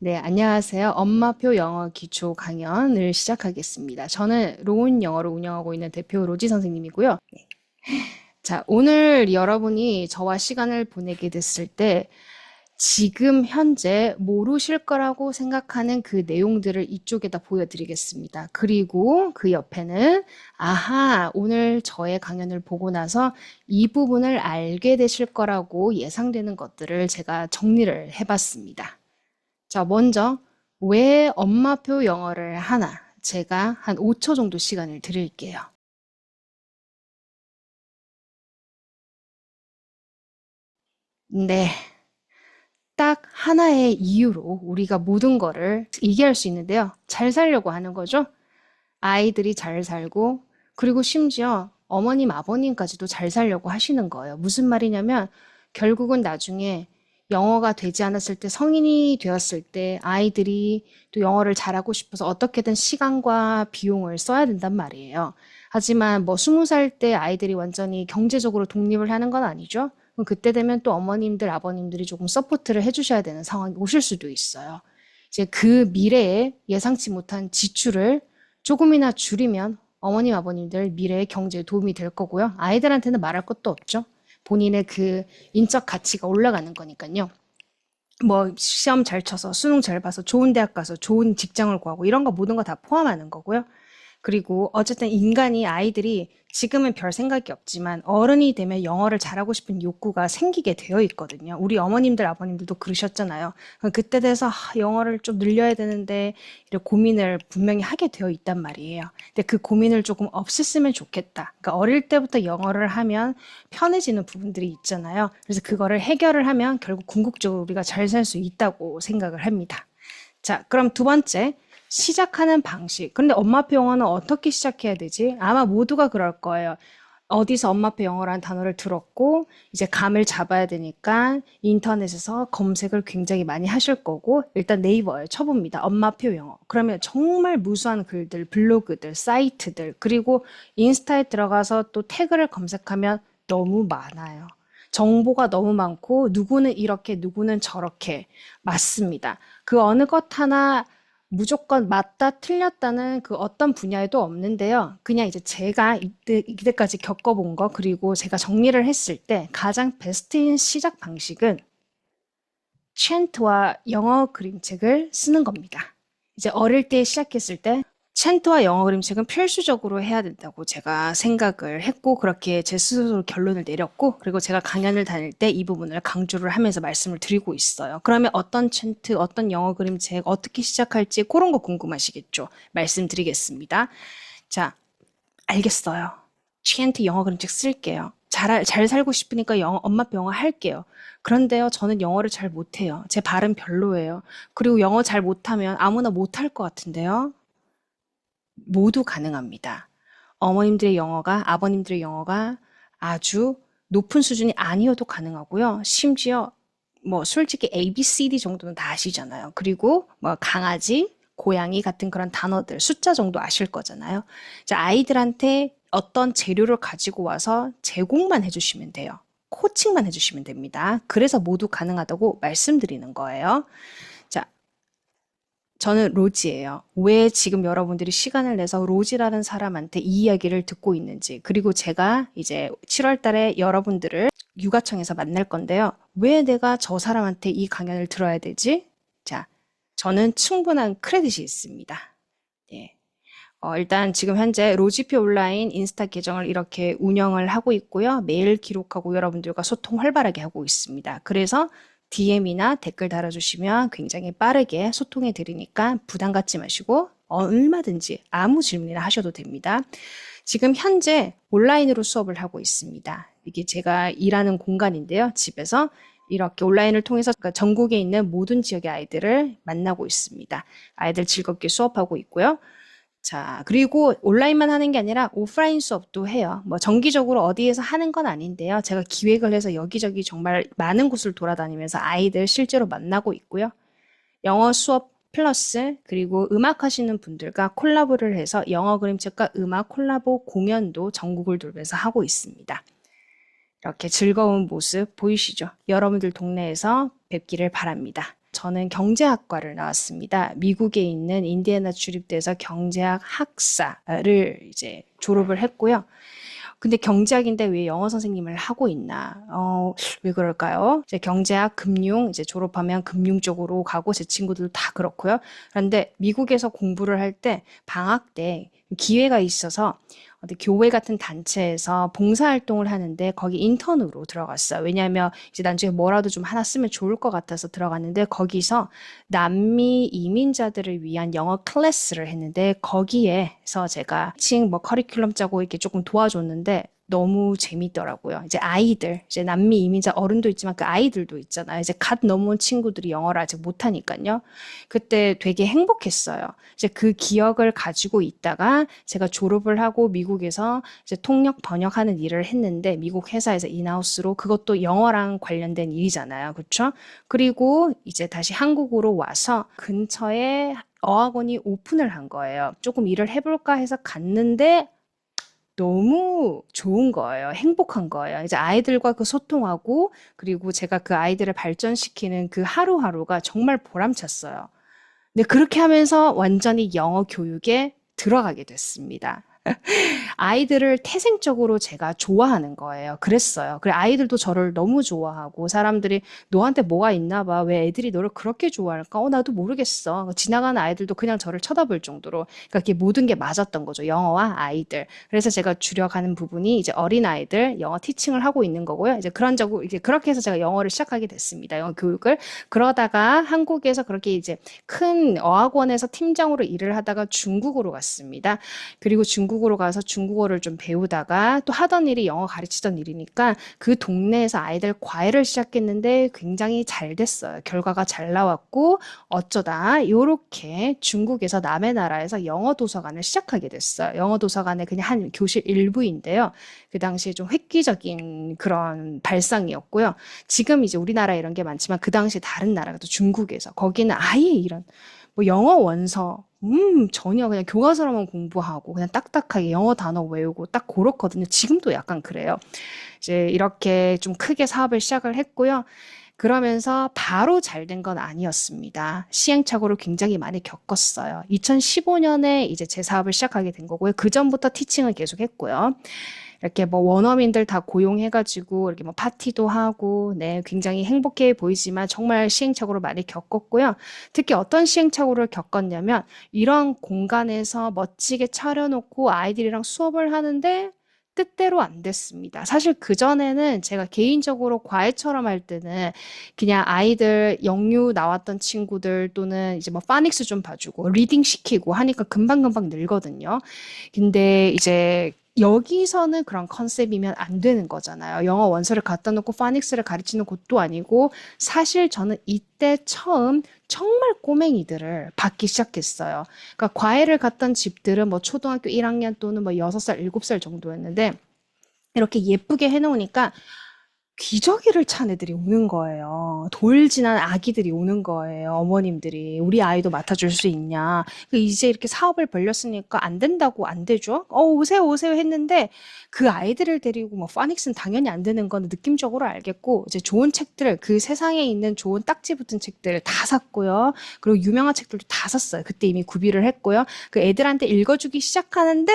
네, 안녕하세요. 엄마표 영어 기초 강연을 시작하겠습니다. 저는 로운 영어를 운영하고 있는 대표 로지 선생님이고요. 자, 오늘 여러분이 저와 시간을 보내게 됐을 때 지금 현재 모르실 거라고 생각하는 그 내용들을 이쪽에다 보여드리겠습니다. 그리고 그 옆에는 아하, 오늘 저의 강연을 보고 나서 이 부분을 알게 되실 거라고 예상되는 것들을 제가 정리를 해봤습니다. 자, 먼저 왜 엄마표 영어를 하나? 제가 한 5초 정도 시간을 드릴게요. 네, 딱 하나의 이유로 우리가 모든 거를 얘기할 수 있는데요. 잘 살려고 하는 거죠. 아이들이 잘 살고, 그리고 심지어 어머님, 아버님까지도 잘 살려고 하시는 거예요. 무슨 말이냐면, 결국은 나중에 영어가 되지 않았을 때, 성인이 되었을 때, 아이들이 또 영어를 잘하고 싶어서 어떻게든 시간과 비용을 써야 된단 말이에요. 하지만 뭐 20살 때 아이들이 완전히 경제적으로 독립을 하는 건 아니죠. 그럼 그때 되면 또 어머님들, 아버님들이 조금 서포트를 해주셔야 되는 상황이 오실 수도 있어요. 이제 그 미래에 예상치 못한 지출을 조금이나 줄이면 어머님, 아버님들 미래의 경제에 도움이 될 거고요. 아이들한테는 말할 것도 없죠. 본인의 그 인적 가치가 올라가는 거니까요. 뭐 시험 잘 쳐서 수능 잘 봐서 좋은 대학 가서 좋은 직장을 구하고 이런 거 모든 거 다 포함하는 거고요. 그리고 어쨌든 인간이 아이들이 지금은 별 생각이 없지만 어른이 되면 영어를 잘하고 싶은 욕구가 생기게 되어 있거든요. 우리 어머님들, 아버님들도 그러셨잖아요. 그때 돼서 영어를 좀 늘려야 되는데 이런 고민을 분명히 하게 되어 있단 말이에요. 근데 그 고민을 조금 없앴으면 좋겠다. 그러니까 어릴 때부터 영어를 하면 편해지는 부분들이 있잖아요. 그래서 그거를 해결을 하면 결국 궁극적으로 우리가 잘 살 수 있다고 생각을 합니다. 자, 그럼 두 번째. 시작하는 방식. 근데 엄마표 영어는 어떻게 시작해야 되지? 아마 모두가 그럴 거예요. 어디서 엄마표 영어라는 단어를 들었고, 이제 감을 잡아야 되니까 인터넷에서 검색을 굉장히 많이 하실 거고, 일단 네이버에 쳐봅니다. 엄마표 영어. 그러면 정말 무수한 글들, 블로그들, 사이트들, 그리고 인스타에 들어가서 또 태그를 검색하면 너무 많아요. 정보가 너무 많고, 누구는 이렇게, 누구는 저렇게. 맞습니다. 그 어느 것 하나 무조건 맞다, 틀렸다는 그 어떤 분야에도 없는데요. 그냥 이제 제가 이때까지 겪어본 거, 그리고 제가 정리를 했을 때 가장 베스트인 시작 방식은 챈트와 영어 그림책을 쓰는 겁니다. 이제 어릴 때 시작했을 때 챈트와 영어 그림책은 필수적으로 해야 된다고 제가 생각을 했고 그렇게 제 스스로 결론을 내렸고 그리고 제가 강연을 다닐 때 이 부분을 강조를 하면서 말씀을 드리고 있어요. 그러면 어떤 챈트, 어떤 영어 그림책 어떻게 시작할지 그런 거 궁금하시겠죠? 말씀드리겠습니다. 자, 알겠어요. 챈트 영어 그림책 쓸게요. 잘 살고 싶으니까 엄마표 영어 할게요. 그런데요, 저는 영어를 잘 못해요. 제 발음 별로예요. 그리고 영어 잘 못하면 아무나 못할 것 같은데요. 모두 가능합니다. 어머님들의 영어가, 아버님들의 영어가 아주 높은 수준이 아니어도 가능하고요. 심지어 뭐 솔직히 A, B, C, D 정도는 다 아시잖아요. 그리고 뭐 강아지, 고양이 같은 그런 단어들, 숫자 정도 아실 거잖아요. 자, 아이들한테 어떤 재료를 가지고 와서 제공만 해주시면 돼요. 코칭만 해주시면 됩니다. 그래서 모두 가능하다고 말씀드리는 거예요. 자, 저는 로지예요. 왜 지금 여러분들이 시간을 내서 로지라는 사람한테 이 이야기를 듣고 있는지, 그리고 제가 이제 7월 달에 여러분들을 육아청에서 만날 건데요. 왜 내가 저 사람한테 이 강연을 들어야 되지? 자, 저는 충분한 크레딧이 있습니다. 예. 일단 지금 현재 로지표 온라인 인스타 계정을 이렇게 운영을 하고 있고요. 매일 기록하고 여러분들과 소통 활발하게 하고 있습니다. 그래서 DM이나 댓글 달아주시면 굉장히 빠르게 소통해 드리니까 부담 갖지 마시고 얼마든지 아무 질문이나 하셔도 됩니다. 지금 현재 온라인으로 수업을 하고 있습니다. 이게 제가 일하는 공간인데요. 집에서 이렇게 온라인을 통해서 전국에 있는 모든 지역의 아이들을 만나고 있습니다. 아이들 즐겁게 수업하고 있고요. 자, 그리고 온라인만 하는 게 아니라 오프라인 수업도 해요. 뭐 정기적으로 어디에서 하는 건 아닌데요. 제가 기획을 해서 여기저기 정말 많은 곳을 돌아다니면서 아이들 실제로 만나고 있고요. 영어 수업 플러스 그리고 음악 하시는 분들과 콜라보를 해서 영어 그림책과 음악 콜라보 공연도 전국을 돌면서 하고 있습니다. 이렇게 즐거운 모습 보이시죠? 여러분들 동네에서 뵙기를 바랍니다. 저는 경제학과를 나왔습니다. 미국에 있는 인디애나 주립대에서 경제학 학사를 이제 졸업을 했고요. 근데 경제학인데 왜 영어 선생님을 하고 있나? 왜 그럴까요? 이제 경제학, 금융, 이제 졸업하면 금융 쪽으로 가고 제 친구들도 다 그렇고요. 그런데 미국에서 공부를 할 때 방학 때 기회가 있어서 어디 교회 같은 단체에서 봉사활동을 하는데 거기 인턴으로 들어갔어요. 왜냐하면 이제 나중에 뭐라도 좀 하나 쓰면 좋을 것 같아서 들어갔는데 거기서 남미 이민자들을 위한 영어 클래스를 했는데 거기에서 제가 칭 뭐 커리큘럼 짜고 이렇게 조금 도와줬는데 너무 재밌더라고요. 이제 아이들, 이제 남미 이민자 어른도 있지만 그 아이들도 있잖아요. 이제 갓 넘어온 친구들이 영어를 아직 못하니까요. 그때 되게 행복했어요. 이제 그 기억을 가지고 있다가 제가 졸업을 하고 미국에서 이제 통역 번역하는 일을 했는데 미국 회사에서 인하우스로 그것도 영어랑 관련된 일이잖아요. 그렇죠? 그리고 이제 다시 한국으로 와서 근처에 어학원이 오픈을 한 거예요. 조금 일을 해볼까 해서 갔는데 너무 좋은 거예요. 행복한 거예요. 이제 아이들과 그 소통하고 그리고 제가 그 아이들을 발전시키는 그 하루하루가 정말 보람찼어요. 근데 그렇게 하면서 완전히 영어 교육에 들어가게 됐습니다. 아이들을 태생적으로 제가 좋아하는 거예요. 그랬어요. 그래 아이들도 저를 너무 좋아하고 사람들이 너한테 뭐가 있나 봐. 왜 애들이 너를 그렇게 좋아할까? 나도 모르겠어. 지나가는 아이들도 그냥 저를 쳐다볼 정도로. 그러니까 이게 모든 게 맞았던 거죠. 영어와 아이들. 그래서 제가 주력하는 부분이 이제 어린 아이들 영어 티칭을 하고 있는 거고요. 이제 그런 적으로 이제 그렇게 해서 제가 영어를 시작하게 됐습니다. 영어 교육을. 그러다가 한국에서 그렇게 이제 큰 어학원에서 팀장으로 일을 하다가 중국으로 갔습니다. 그리고 중국으로 가서 중국어를 좀 배우다가 또 하던 일이 영어 가르치던 일이니까 그 동네에서 아이들 과외를 시작했는데 굉장히 잘 됐어요. 결과가 잘 나왔고 어쩌다 요렇게 중국에서 남의 나라에서 영어 도서관을 시작하게 됐어요. 영어 도서관에 그냥 한 교실 일부인데요. 그 당시에 좀 획기적인 그런 발상이었고요. 지금 이제 우리나라에 이런 게 많지만 그 당시 다른 나라가 또 중국에서 거기는 아예 이런 뭐 영어 원서, 전혀 그냥 교과서로만 공부하고 그냥 딱딱하게 영어 단어 외우고 딱 그렇거든요. 지금도 약간 그래요. 이제 이렇게 좀 크게 사업을 시작을 했고요. 그러면서 바로 잘 된 건 아니었습니다. 시행착오를 굉장히 많이 겪었어요. 2015년에 이제 제 사업을 시작하게 된 거고요. 그 전부터 티칭을 계속 했고요. 이렇게 뭐 원어민들 다 고용해가지고 이렇게 뭐 파티도 하고, 네, 굉장히 행복해 보이지만 정말 시행착오를 많이 겪었고요. 특히 어떤 시행착오를 겪었냐면 이런 공간에서 멋지게 차려놓고 아이들이랑 수업을 하는데 뜻대로 안 됐습니다. 사실 그전에는 제가 개인적으로 과외처럼 할 때는 그냥 아이들 영유 나왔던 친구들 또는 이제 뭐 파닉스 좀 봐주고 리딩 시키고 하니까 금방금방 늘거든요. 근데 이제 여기서는 그런 컨셉이면 안 되는 거잖아요. 영어 원서를 갖다 놓고 파닉스를 가르치는 곳도 아니고 사실 저는 이때 처음 정말 꼬맹이들을 받기 시작했어요. 그러니까 과외를 갔던 집들은 뭐 초등학교 1학년 또는 뭐 6살, 7살 정도였는데 이렇게 예쁘게 해놓으니까 기저귀를 찬 애들이 오는 거예요. 돌 지난 아기들이 오는 거예요. 어머님들이. 우리 아이도 맡아줄 수 있냐. 이제 이렇게 사업을 벌렸으니까 안 된다고 안 되죠? 오세요, 오세요 했는데 그 아이들을 데리고 뭐 파닉스는 당연히 안 되는 건 느낌적으로 알겠고 이제 좋은 책들, 그 세상에 있는 좋은 딱지 붙은 책들 다 샀고요. 그리고 유명한 책들도 다 샀어요. 그때 이미 구비를 했고요. 그 애들한테 읽어주기 시작하는데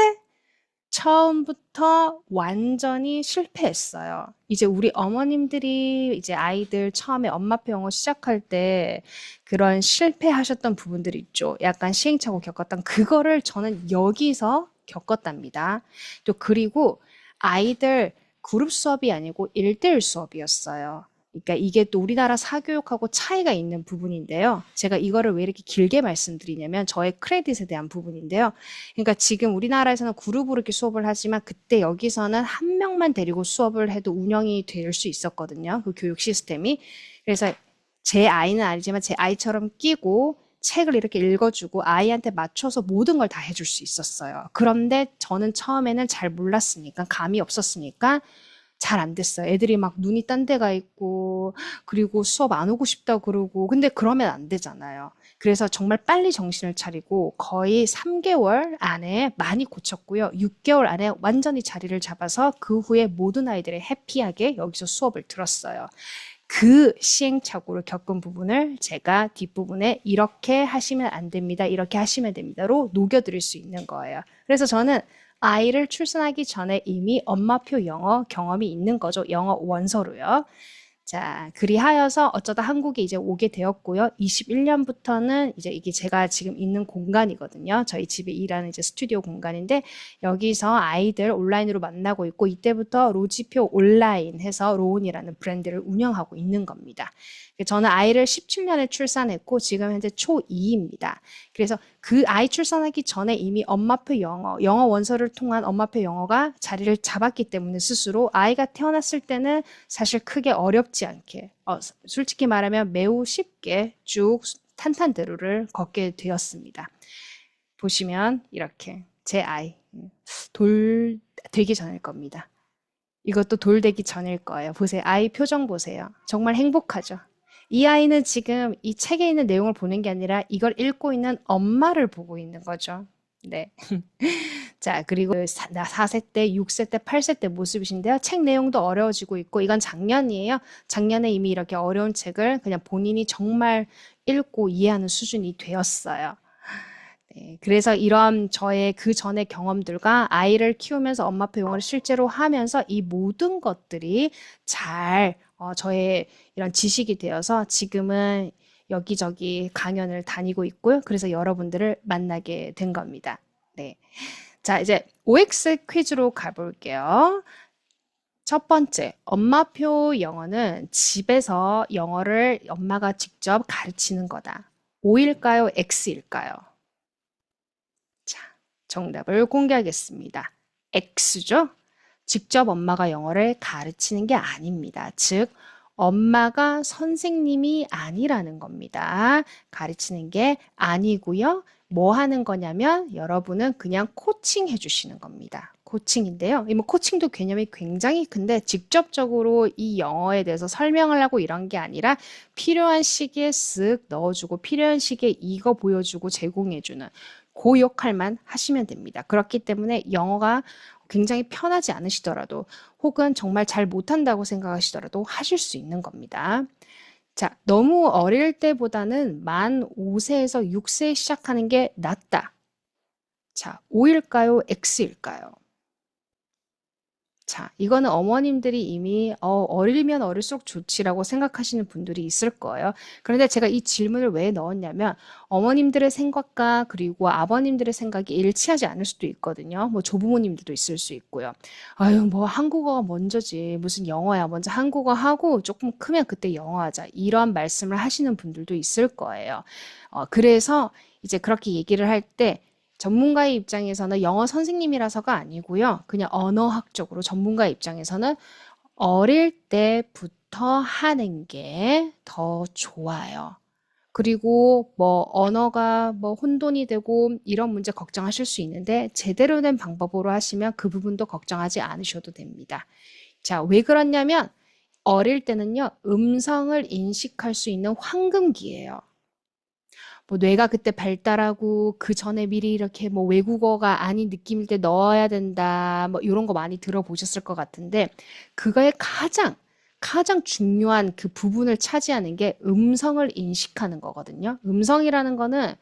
처음부터 완전히 실패했어요. 이제 우리 어머님들이 이제 아이들 처음에 엄마표 영어 시작할 때 그런 실패하셨던 부분들이 있죠. 약간 시행착오 겪었던 그거를 저는 여기서 겪었답니다. 또 그리고 아이들 그룹 수업이 아니고 1대1 수업이었어요. 그러니까 이게 또 우리나라 사교육하고 차이가 있는 부분인데요. 제가 이거를 왜 이렇게 길게 말씀드리냐면 저의 크레딧에 대한 부분인데요. 그러니까 지금 우리나라에서는 그룹으로 이렇게 수업을 하지만 그때 여기서는 한 명만 데리고 수업을 해도 운영이 될 수 있었거든요. 그 교육 시스템이. 그래서 제 아이는 아니지만 제 아이처럼 끼고 책을 이렇게 읽어주고 아이한테 맞춰서 모든 걸 다 해줄 수 있었어요. 그런데 저는 처음에는 잘 몰랐으니까, 감이 없었으니까 잘 안 됐어요. 애들이 막 눈이 딴 데가 있고, 그리고 수업 안 오고 싶다 그러고, 근데 그러면 안 되잖아요. 그래서 정말 빨리 정신을 차리고 거의 3개월 안에 많이 고쳤고요. 6개월 안에 완전히 자리를 잡아서 그 후에 모든 아이들이 해피하게 여기서 수업을 들었어요. 그 시행착오를 겪은 부분을 제가 뒷부분에 이렇게 하시면 안 됩니다. 이렇게 하시면 됩니다로 녹여드릴 수 있는 거예요. 그래서 저는 아이를 출산하기 전에 이미 엄마표 영어 경험이 있는 거죠. 영어 원서로요. 자, 그리하여서 어쩌다 한국에 이제 오게 되었고요. 21년부터는 이제 이게 제가 지금 있는 공간이거든요. 저희 집에 일하는 이제 스튜디오 공간인데 여기서 아이들 온라인으로 만나고 있고 이때부터 로지표 온라인 해서 로운이라는 브랜드를 운영하고 있는 겁니다. 저는 아이를 17년에 출산했고 지금 현재 초2입니다. 그래서 그 아이 출산하기 전에 이미 엄마표 영어 원서를 통한 엄마표 영어가 자리를 잡았기 때문에 스스로 아이가 태어났을 때는 사실 크게 어렵지 않게, 솔직히 말하면 매우 쉽게 쭉 탄탄대로를 걷게 되었습니다. 보시면 이렇게 제 아이, 돌 되기 전일 겁니다. 이것도 돌 되기 전일 거예요. 보세요. 아이 표정 보세요. 정말 행복하죠. 이 아이는 지금 이 책에 있는 내용을 보는 게 아니라 이걸 읽고 있는 엄마를 보고 있는 거죠. 네. 자, 그리고 4세 때, 6세 때, 8세 때 모습이신데요. 책 내용도 어려워지고 있고, 이건 작년이에요. 작년에 이미 이렇게 어려운 책을 그냥 본인이 정말 읽고 이해하는 수준이 되었어요. 네, 그래서 이런 저의 그 전의 경험들과 아이를 키우면서 엄마표 영어를 실제로 하면서 이 모든 것들이 잘 저의 이런 지식이 되어서 지금은 여기저기 강연을 다니고 있고요. 그래서 여러분들을 만나게 된 겁니다. 네. 자, 이제 OX 퀴즈로 가볼게요. 첫 번째, 엄마표 영어는 집에서 영어를 엄마가 직접 가르치는 거다. O일까요? X일까요? 자, 정답을 공개하겠습니다. X죠? 직접 엄마가 영어를 가르치는 게 아닙니다. 즉, 엄마가 선생님이 아니라는 겁니다. 가르치는 게 아니고요. 뭐 하는 거냐면 여러분은 그냥 코칭 해주시는 겁니다. 코칭인데요. 뭐 코칭도 개념이 굉장히 큰데 직접적으로 이 영어에 대해서 설명을 하고 이런 게 아니라 필요한 시기에 쓱 넣어주고 필요한 시기에 이거 보여주고 제공해주는 그 역할만 하시면 됩니다. 그렇기 때문에 영어가 굉장히 편하지 않으시더라도 혹은 정말 잘 못한다고 생각하시더라도 하실 수 있는 겁니다. 자, 너무 어릴 때보다는 만 5세에서 6세에 시작하는 게 낫다. 자, O일까요? X일까요? 자, 이거는 어머님들이 이미 어리면 어릴수록 좋지라고 생각하시는 분들이 있을 거예요. 그런데 제가 이 질문을 왜 넣었냐면 어머님들의 생각과 그리고 아버님들의 생각이 일치하지 않을 수도 있거든요. 뭐 조부모님들도 있을 수 있고요. 아유, 뭐 한국어가 먼저지. 무슨 영어야. 먼저 한국어 하고 조금 크면 그때 영어 하자. 이런 말씀을 하시는 분들도 있을 거예요. 그래서 이제 그렇게 얘기를 할때 전문가의 입장에서는 영어 선생님이라서가 아니고요. 그냥 언어학적으로 전문가의 입장에서는 어릴 때부터 하는 게 더 좋아요. 그리고 뭐 언어가 뭐 혼돈이 되고 이런 문제 걱정하실 수 있는데 제대로 된 방법으로 하시면 그 부분도 걱정하지 않으셔도 됩니다. 자, 왜 그러냐면 어릴 때는요, 음성을 인식할 수 있는 황금기예요. 뭐 뇌가 그때 발달하고 그 전에 미리 이렇게 뭐 외국어가 아닌 느낌일 때 넣어야 된다. 뭐 이런 거 많이 들어보셨을 것 같은데 그거의 가장 중요한 그 부분을 차지하는 게 음성을 인식하는 거거든요. 음성이라는 거는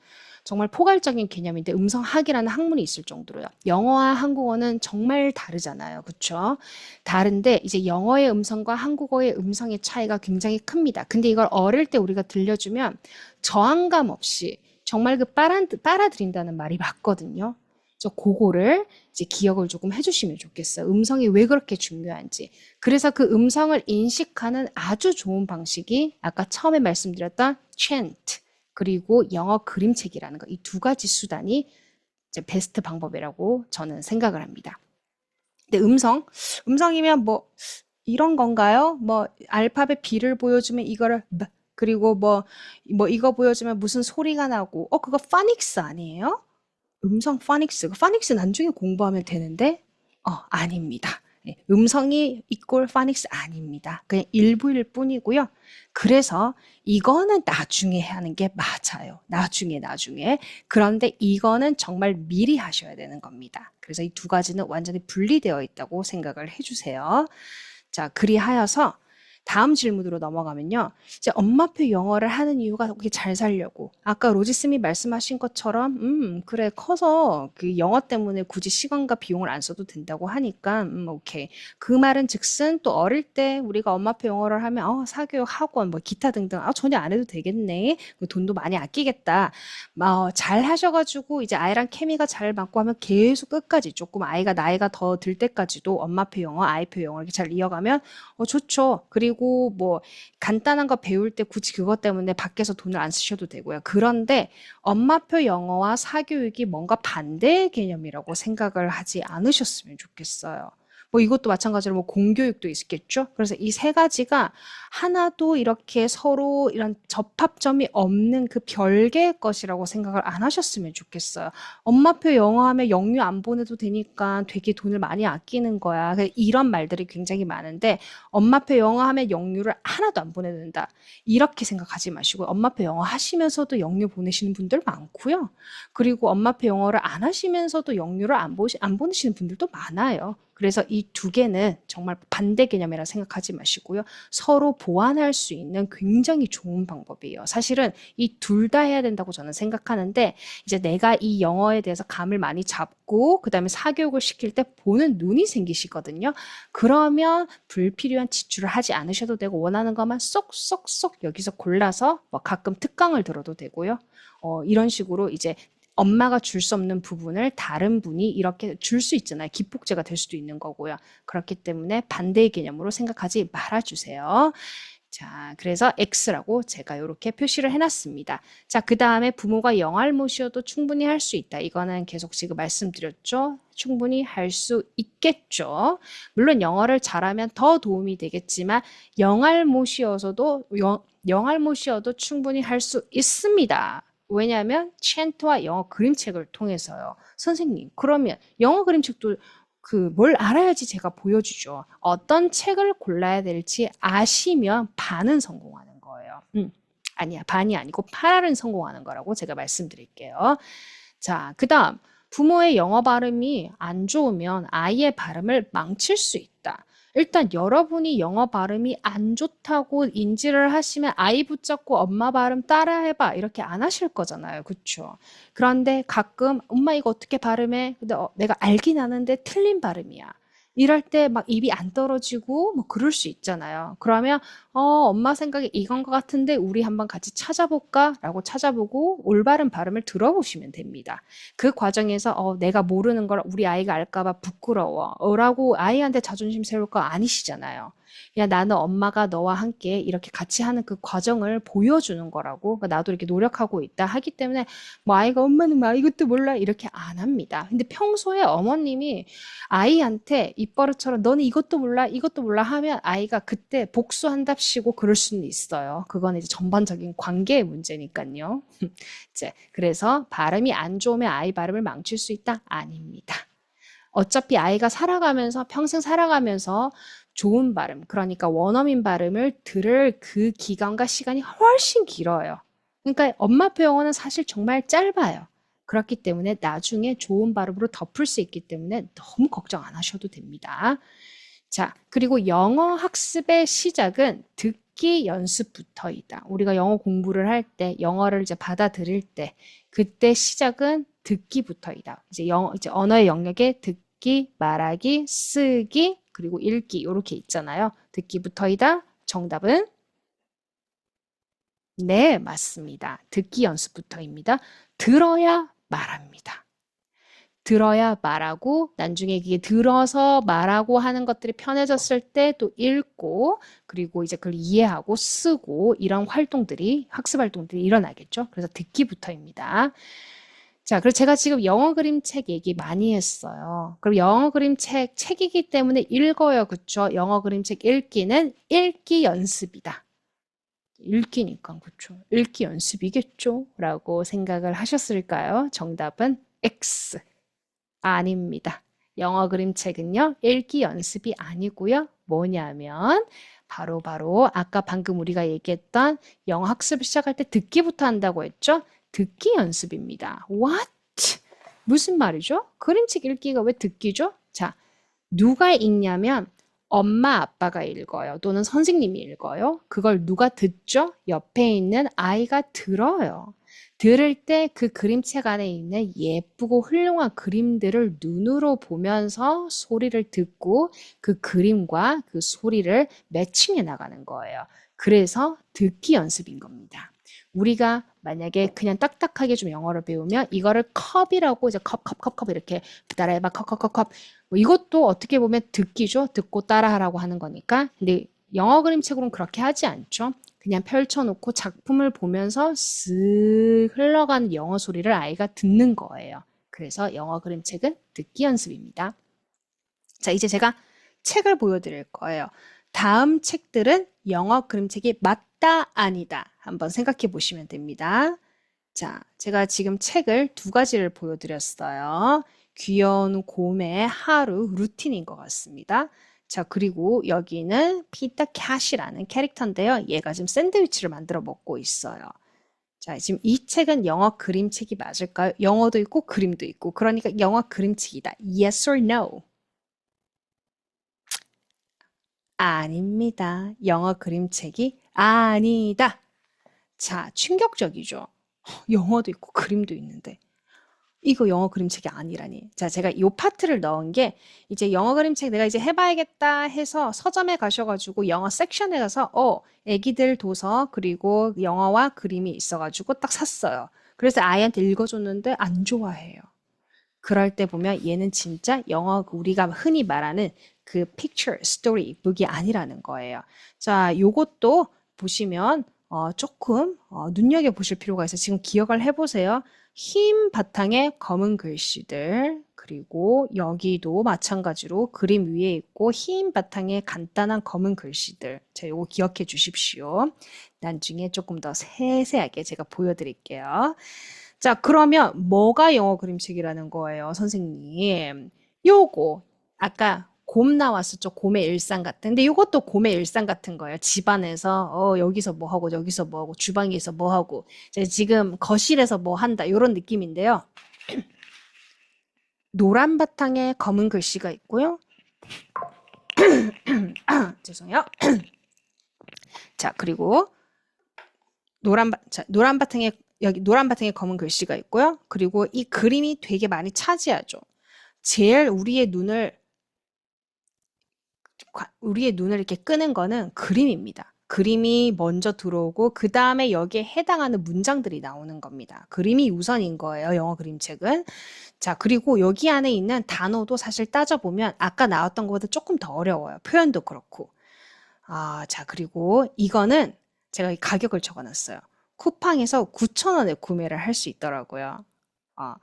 정말 포괄적인 개념인데 음성학이라는 학문이 있을 정도로요. 영어와 한국어는 정말 다르잖아요. 그렇죠? 다른데 이제 영어의 음성과 한국어의 음성의 차이가 굉장히 큽니다. 근데 이걸 어릴 때 우리가 들려주면 저항감 없이 정말 그 빨아들인다는 말이 맞거든요. 그래서 그거를 이제 기억을 조금 해주시면 좋겠어요. 음성이 왜 그렇게 중요한지. 그래서 그 음성을 인식하는 아주 좋은 방식이 아까 처음에 말씀드렸던 chant 그리고 영어 그림책이라는 거. 이 두 가지 수단이 이제 베스트 방법이라고 저는 생각을 합니다. 근데 음성이면 뭐 이런 건가요? 뭐 알파벳 B를 보여주면 이거를 그리고 뭐 이거 보여주면 무슨 소리가 나고 그거 파닉스 아니에요? 음성 파닉스. 파닉스 나중에 공부하면 되는데 아닙니다. 음성이 이꼴 파닉스 아닙니다. 그냥 일부일 뿐이고요. 그래서 이거는 나중에 하는 게 맞아요. 나중에. 그런데 이거는 정말 미리 하셔야 되는 겁니다. 그래서 이 두 가지는 완전히 분리되어 있다고 생각을 해주세요. 자, 그리하여서 다음 질문으로 넘어가면요. 이제 엄마표 영어를 하는 이유가 그렇게 잘 살려고. 아까 로지스미 말씀하신 것처럼, 그래, 커서 그 영어 때문에 굳이 시간과 비용을 안 써도 된다고 하니까, 오케이. 그 말은 즉슨 또 어릴 때 우리가 엄마표 영어를 하면, 사교육 학원, 뭐 기타 등등, 전혀 안 해도 되겠네. 그 돈도 많이 아끼겠다. 잘 하셔가지고 이제 아이랑 케미가 잘 맞고 하면 계속 끝까지 조금 아이가 나이가 더 들 때까지도 엄마표 영어, 아이표 영어 이렇게 잘 이어가면 좋죠. 그리고 뭐 간단한 거 배울 때 굳이 그것 때문에 밖에서 돈을 안 쓰셔도 되고요. 그런데 엄마표 영어와 사교육이 뭔가 반대의 개념이라고 생각을 하지 않으셨으면 좋겠어요. 뭐 이것도 마찬가지로 뭐 공교육도 있겠죠. 그래서 이 세 가지가 하나도 이렇게 서로 이런 접합점이 없는 그 별개의 것이라고 생각을 안 하셨으면 좋겠어요. 엄마표 영어 하면 영유 안 보내도 되니까 되게 돈을 많이 아끼는 거야. 이런 말들이 굉장히 많은데 엄마표 영어 하면 영유를 하나도 안 보내야 된다. 이렇게 생각하지 마시고 엄마표 영어 하시면서도 영유 보내시는 분들 많고요. 그리고 엄마표 영어를 안 하시면서도 영유를 안 보내시는 분들도 많아요. 그래서 이 두 개는 정말 반대 개념이라 생각하지 마시고요. 서로 보완할 수 있는 굉장히 좋은 방법이에요. 사실은 이 둘 다 해야 된다고 저는 생각하는데 이제 내가 이 영어에 대해서 감을 많이 잡고 그다음에 사교육을 시킬 때 보는 눈이 생기시거든요. 그러면 불필요한 지출을 하지 않으셔도 되고 원하는 것만 쏙쏙쏙 여기서 골라서 뭐 가끔 특강을 들어도 되고요. 이런 식으로 이제 엄마가 줄 수 없는 부분을 다른 분이 이렇게 줄 수 있잖아요. 기폭제가 될 수도 있는 거고요. 그렇기 때문에 반대의 개념으로 생각하지 말아주세요. 자, 그래서 X라고 제가 이렇게 표시를 해놨습니다. 자, 그 다음에 부모가 영어를 모셔도 충분히 할 수 있다. 이거는 계속 지금 말씀드렸죠. 충분히 할 수 있겠죠. 물론 영어를 잘하면 더 도움이 되겠지만 영알못이어도 충분히 할 수 있습니다. 왜냐하면 챈트와 영어 그림책을 통해서요. 선생님, 그러면 영어 그림책도 뭘 알아야지 제가 보여주죠. 어떤 책을 골라야 될지 아시면 반은 성공하는 거예요. 아니야, 반이 아니고 8할은 성공하는 거라고 제가 말씀드릴게요. 자, 그 다음 부모의 영어 발음이 안 좋으면 아이의 발음을 망칠 수 있다. 일단 여러분이 영어 발음이 안 좋다고 인지를 하시면 아이 붙잡고 엄마 발음 따라해봐 이렇게 안 하실 거잖아요. 그렇죠? 그런데 가끔 엄마 이거 어떻게 발음해? 근데 내가 알긴 아는데 틀린 발음이야. 이럴 때 막 입이 안 떨어지고 뭐 그럴 수 있잖아요. 그러면 엄마 생각에 이건 것 같은데 우리 한번 같이 찾아볼까? 라고 찾아보고 올바른 발음을 들어보시면 됩니다. 그 과정에서 내가 모르는 걸 우리 아이가 알까 봐 부끄러워 라고 아이한테 자존심 세울 거 아니시잖아요. 그냥 나는 엄마가 너와 함께 이렇게 같이 하는 그 과정을 보여주는 거라고. 그러니까 나도 이렇게 노력하고 있다 하기 때문에 뭐 아이가 엄마는 막 이것도 몰라 이렇게 안 합니다. 근데 평소에 어머님이 아이한테 입버릇처럼 너는 이것도 몰라 이것도 몰라 하면 아이가 그때 복수한답시고 그럴 수는 있어요. 그건 이제 전반적인 관계의 문제니까요. 이제 그래서 발음이 안 좋으면 아이 발음을 망칠 수 있다? 아닙니다. 어차피 아이가 평생 살아가면서 좋은 발음, 그러니까 원어민 발음을 들을 그 기간과 시간이 훨씬 길어요. 그러니까 엄마표 영어는 사실 정말 짧아요. 그렇기 때문에 나중에 좋은 발음으로 덮을 수 있기 때문에 너무 걱정 안 하셔도 됩니다. 자, 그리고 영어 학습의 시작은 듣기 연습부터이다. 우리가 영어 공부를 할 때, 영어를 이제 받아들일 때, 그때 시작은 듣기부터이다. 이제 언어의 영역에 듣기, 말하기, 쓰기, 그리고 읽기 이렇게 있잖아요. 듣기부터이다. 정답은 네, 맞습니다. 듣기 연습부터입니다. 들어야 말합니다. 들어야 말하고 나중에 이게 들어서 말하고 하는 것들이 편해졌을 때 또 읽고 그리고 이제 그걸 이해하고 쓰고 이런 학습 활동들이 일어나겠죠. 그래서 듣기부터입니다. 자, 그리고 제가 지금 영어 그림책 얘기 많이 했어요. 그럼 영어 책이기 때문에 읽어요. 그쵸? 영어 그림책 읽기는 읽기 연습이다. 읽기니까, 그쵸? 읽기 연습이겠죠? 라고 생각을 하셨을까요? 정답은 X. 아닙니다. 영어 그림책은요, 읽기 연습이 아니고요. 뭐냐면, 바로 아까 방금 우리가 얘기했던 영어 학습을 시작할 때 듣기부터 한다고 했죠? 듣기 연습입니다. What? 무슨 말이죠? 그림책 읽기가 왜 듣기죠? 자, 누가 읽냐면 엄마, 아빠가 읽어요. 또는 선생님이 읽어요. 그걸 누가 듣죠? 옆에 있는 아이가 들어요. 들을 때 그 그림책 안에 있는 예쁘고 훌륭한 그림들을 눈으로 보면서 소리를 듣고 그 그림과 그 소리를 매칭해 나가는 거예요. 그래서 듣기 연습인 겁니다. 우리가 만약에 그냥 딱딱하게 좀 영어를 배우면 이거를 컵이라고 이제 컵 이렇게 따라해봐 컵 뭐 이것도 어떻게 보면 듣기죠. 듣고 따라하라고 하는 거니까. 근데 영어 그림책으로는 그렇게 하지 않죠. 그냥 펼쳐놓고 작품을 보면서 쓱 흘러가는 영어 소리를 아이가 듣는 거예요. 그래서 영어 그림책은 듣기 연습입니다. 자, 이제 제가 책을 보여드릴 거예요. 다음 책들은 영어 그림책이 맞다, 아니다. 한번 생각해 보시면 됩니다. 자, 제가 지금 책을 두 가지를 보여드렸어요. 귀여운 곰의 하루 루틴인 것 같습니다. 자, 그리고 여기는 피터 캣이라는 캐릭터인데요. 얘가 지금 샌드위치를 만들어 먹고 있어요. 자, 지금 이 책은 영어 그림책이 맞을까요? 영어도 있고 그림도 있고. 그러니까 영어 그림책이다. Yes or no? 아닙니다. 영어 그림책이 아니다. 자, 충격적이죠? 영어도 있고 그림도 있는데. 이거 영어 그림책이 아니라니. 자, 제가 이 파트를 넣은 게 이제 영어 그림책 내가 이제 해봐야겠다 해서 서점에 가셔가지고 영어 섹션에 가서 애기들 도서 그리고 영어와 그림이 있어가지고 딱 샀어요. 그래서 아이한테 읽어줬는데 안 좋아해요. 그럴 때 보면 얘는 진짜 영어 우리가 흔히 말하는 그 picture, story, book이 아니라는 거예요. 자, 요것도 보시면 조금 눈여겨보실 필요가 있어요. 지금 기억을 해보세요. 흰 바탕에 검은 글씨들, 그리고 여기도 마찬가지로 그림 위에 있고 흰 바탕에 간단한 검은 글씨들. 자, 요거 기억해 주십시오. 나중에 조금 더 세세하게 제가 보여드릴게요. 자, 그러면 뭐가 영어 그림책이라는 거예요, 선생님? 요거 아까 곰 나왔었죠. 곰의 일상 같은데 이것도 곰의 일상 같은 거예요. 집안에서 여기서 뭐 하고 여기서 뭐 하고 주방에서 뭐 하고 지금 거실에서 뭐 한다 이런 느낌인데요. 노란 바탕에 검은 글씨가 있고요. 죄송해요. 자, 그리고 노란 바탕에 여기 노란 바탕에 검은 글씨가 있고요. 그리고 이 그림이 되게 많이 차지하죠. 제일 우리의 눈을 이렇게 끄는 거는 그림입니다. 그림이 먼저 들어오고 그 다음에 여기에 해당하는 문장들이 나오는 겁니다. 그림이 우선인 거예요. 영어 그림책은. 자, 그리고 여기 안에 있는 단어도 사실 따져보면 아까 나왔던 것보다 조금 더 어려워요. 표현도 그렇고. 자, 그리고 이거는 제가 가격을 적어놨어요. 쿠팡에서 9,000원에 구매를 할 수 있더라고요. 어,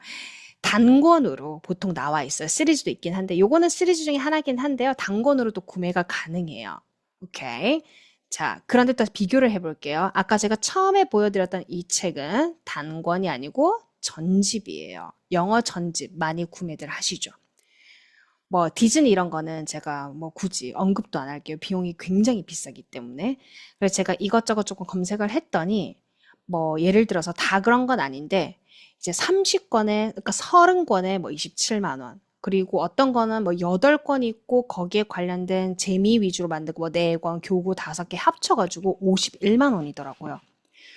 단권으로 보통 나와 있어요. 시리즈도 있긴 한데, 요거는 시리즈 중에 하나긴 한데요. 단권으로도 구매가 가능해요. 오케이. 자, 그런데 또 비교를 해볼게요. 아까 제가 처음에 보여드렸던 이 책은 단권이 아니고 전집이에요. 영어 전집 많이 구매들 하시죠. 뭐 디즈니 이런 거는 제가 뭐 굳이 언급도 안 할게요. 비용이 굉장히 비싸기 때문에. 그래서 제가 이것저것 조금 검색을 했더니 뭐 예를 들어서 다 그런 건 아닌데 이제 30권에 그러니까 30권에 뭐 27만 원. 그리고 어떤 거는 뭐 8권 있고 거기에 관련된 재미 위주로 만들고 뭐 4권, 교구 5개 합쳐가지고 51만 원이더라고요.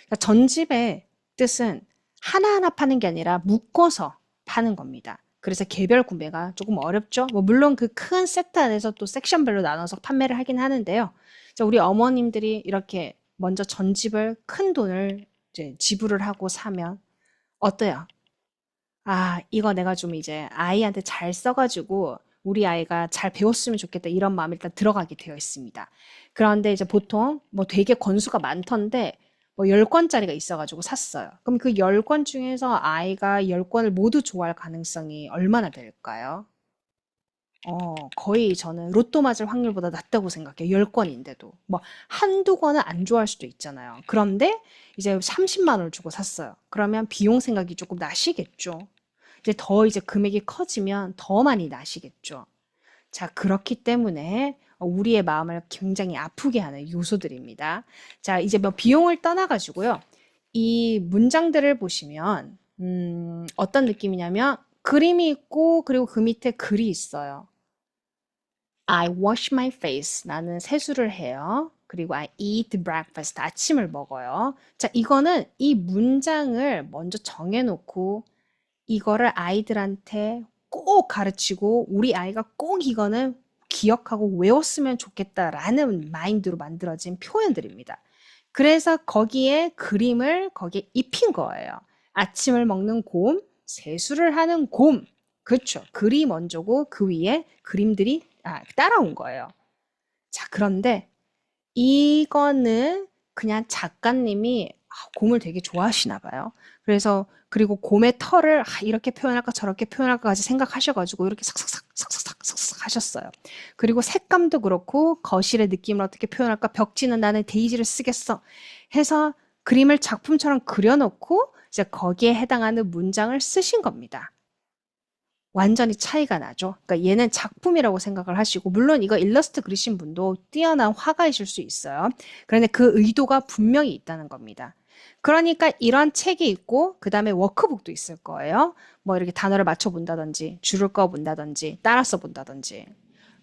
그러니까 전집의 뜻은 하나하나 파는 게 아니라 묶어서 파는 겁니다. 그래서 개별 구매가 조금 어렵죠. 뭐 물론 그 큰 세트 안에서 또 섹션별로 나눠서 판매를 하긴 하는데요. 자, 우리 어머님들이 이렇게 먼저 전집을 큰 돈을 이제 지불을 하고 사면 어때요? 이거 내가 좀 이제 아이한테 잘 써가지고 우리 아이가 잘 배웠으면 좋겠다 이런 마음이 일단 들어가게 되어 있습니다. 그런데 이제 보통 뭐 되게 권수가 많던데 뭐 10권짜리가 있어가지고 샀어요. 그럼 그 10권 중에서 아이가 10권을 모두 좋아할 가능성이 얼마나 될까요? 거의 저는 로또 맞을 확률보다 낮다고 생각해요. 10권인데도. 뭐 한두 권은 안 좋아할 수도 있잖아요. 그런데 이제 30만 원을 주고 샀어요. 그러면 비용 생각이 조금 나시겠죠. 이제 금액이 커지면 더 많이 나시겠죠. 자, 그렇기 때문에 우리의 마음을 굉장히 아프게 하는 요소들입니다. 자, 이제 뭐 비용을 떠나가지고요. 이 문장들을 보시면, 어떤 느낌이냐면, 그림이 있고, 그리고 그 밑에 글이 있어요. I wash my face. 나는 세수를 해요. 그리고 I eat breakfast. 아침을 먹어요. 자, 이거는 이 문장을 먼저 정해놓고 이거를 아이들한테 꼭 가르치고 우리 아이가 꼭 이거는 기억하고 외웠으면 좋겠다라는 마인드로 만들어진 표현들입니다. 그래서 거기에 그림을 거기에 입힌 거예요. 아침을 먹는 곰, 세수를 하는 곰. 그렇죠. 글이 먼저고 그 위에 그림들이 따라온 거예요. 자, 그런데 이거는 그냥 작가님이 곰을 되게 좋아하시나 봐요. 그래서 그리고 곰의 털을 이렇게 표현할까 저렇게 표현할까까지 생각하셔가지고 이렇게 삭삭삭 하셨어요. 그리고 색감도 그렇고 거실의 느낌을 어떻게 표현할까 벽지는 나는 데이지를 쓰겠어 해서 그림을 작품처럼 그려놓고 이제 거기에 해당하는 문장을 쓰신 겁니다. 완전히 차이가 나죠. 그러니까 얘는 작품이라고 생각을 하시고 물론 이거 일러스트 그리신 분도 뛰어난 화가이실 수 있어요. 그런데 그 의도가 분명히 있다는 겁니다. 그러니까 이런 책이 있고 그 다음에 워크북도 있을 거예요. 뭐 이렇게 단어를 맞춰 본다든지 줄을 꺼 본다든지 따라서 본다든지.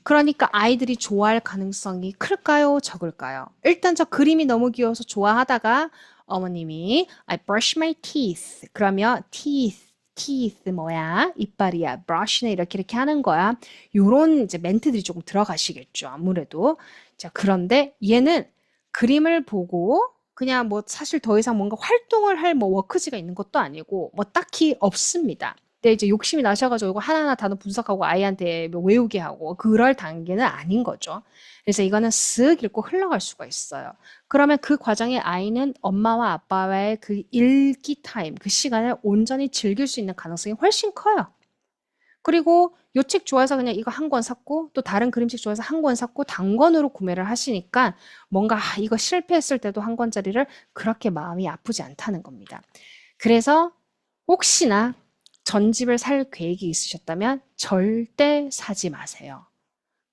그러니까 아이들이 좋아할 가능성이 클까요? 적을까요? 일단 저 그림이 너무 귀여워서 좋아하다가 어머님이 I brush my teeth. 그러면 teeth 뭐야? 이빨이야. brush네 이렇게 하는 거야. 요런 이제 멘트들이 조금 들어가시겠죠. 아무래도. 자, 그런데 얘는 그림을 보고 그냥 뭐 사실 더 이상 뭔가 활동을 할 뭐 워크지가 있는 것도 아니고 뭐 딱히 없습니다. 근데 이제 욕심이 나셔가지고 이거 하나하나 단어 분석하고 아이한테 뭐 외우게 하고 그럴 단계는 아닌 거죠. 그래서 이거는 쓱 읽고 흘러갈 수가 있어요. 그러면 그 과정에 아이는 엄마와 아빠와의 그 읽기 타임, 그 시간을 온전히 즐길 수 있는 가능성이 훨씬 커요. 그리고 요 책 좋아해서 그냥 이거 한 권 샀고 또 다른 그림책 좋아해서 한 권 샀고 단권으로 구매를 하시니까 뭔가 이거 실패했을 때도 한 권짜리를 그렇게 마음이 아프지 않다는 겁니다. 그래서 혹시나 전집을 살 계획이 있으셨다면 절대 사지 마세요.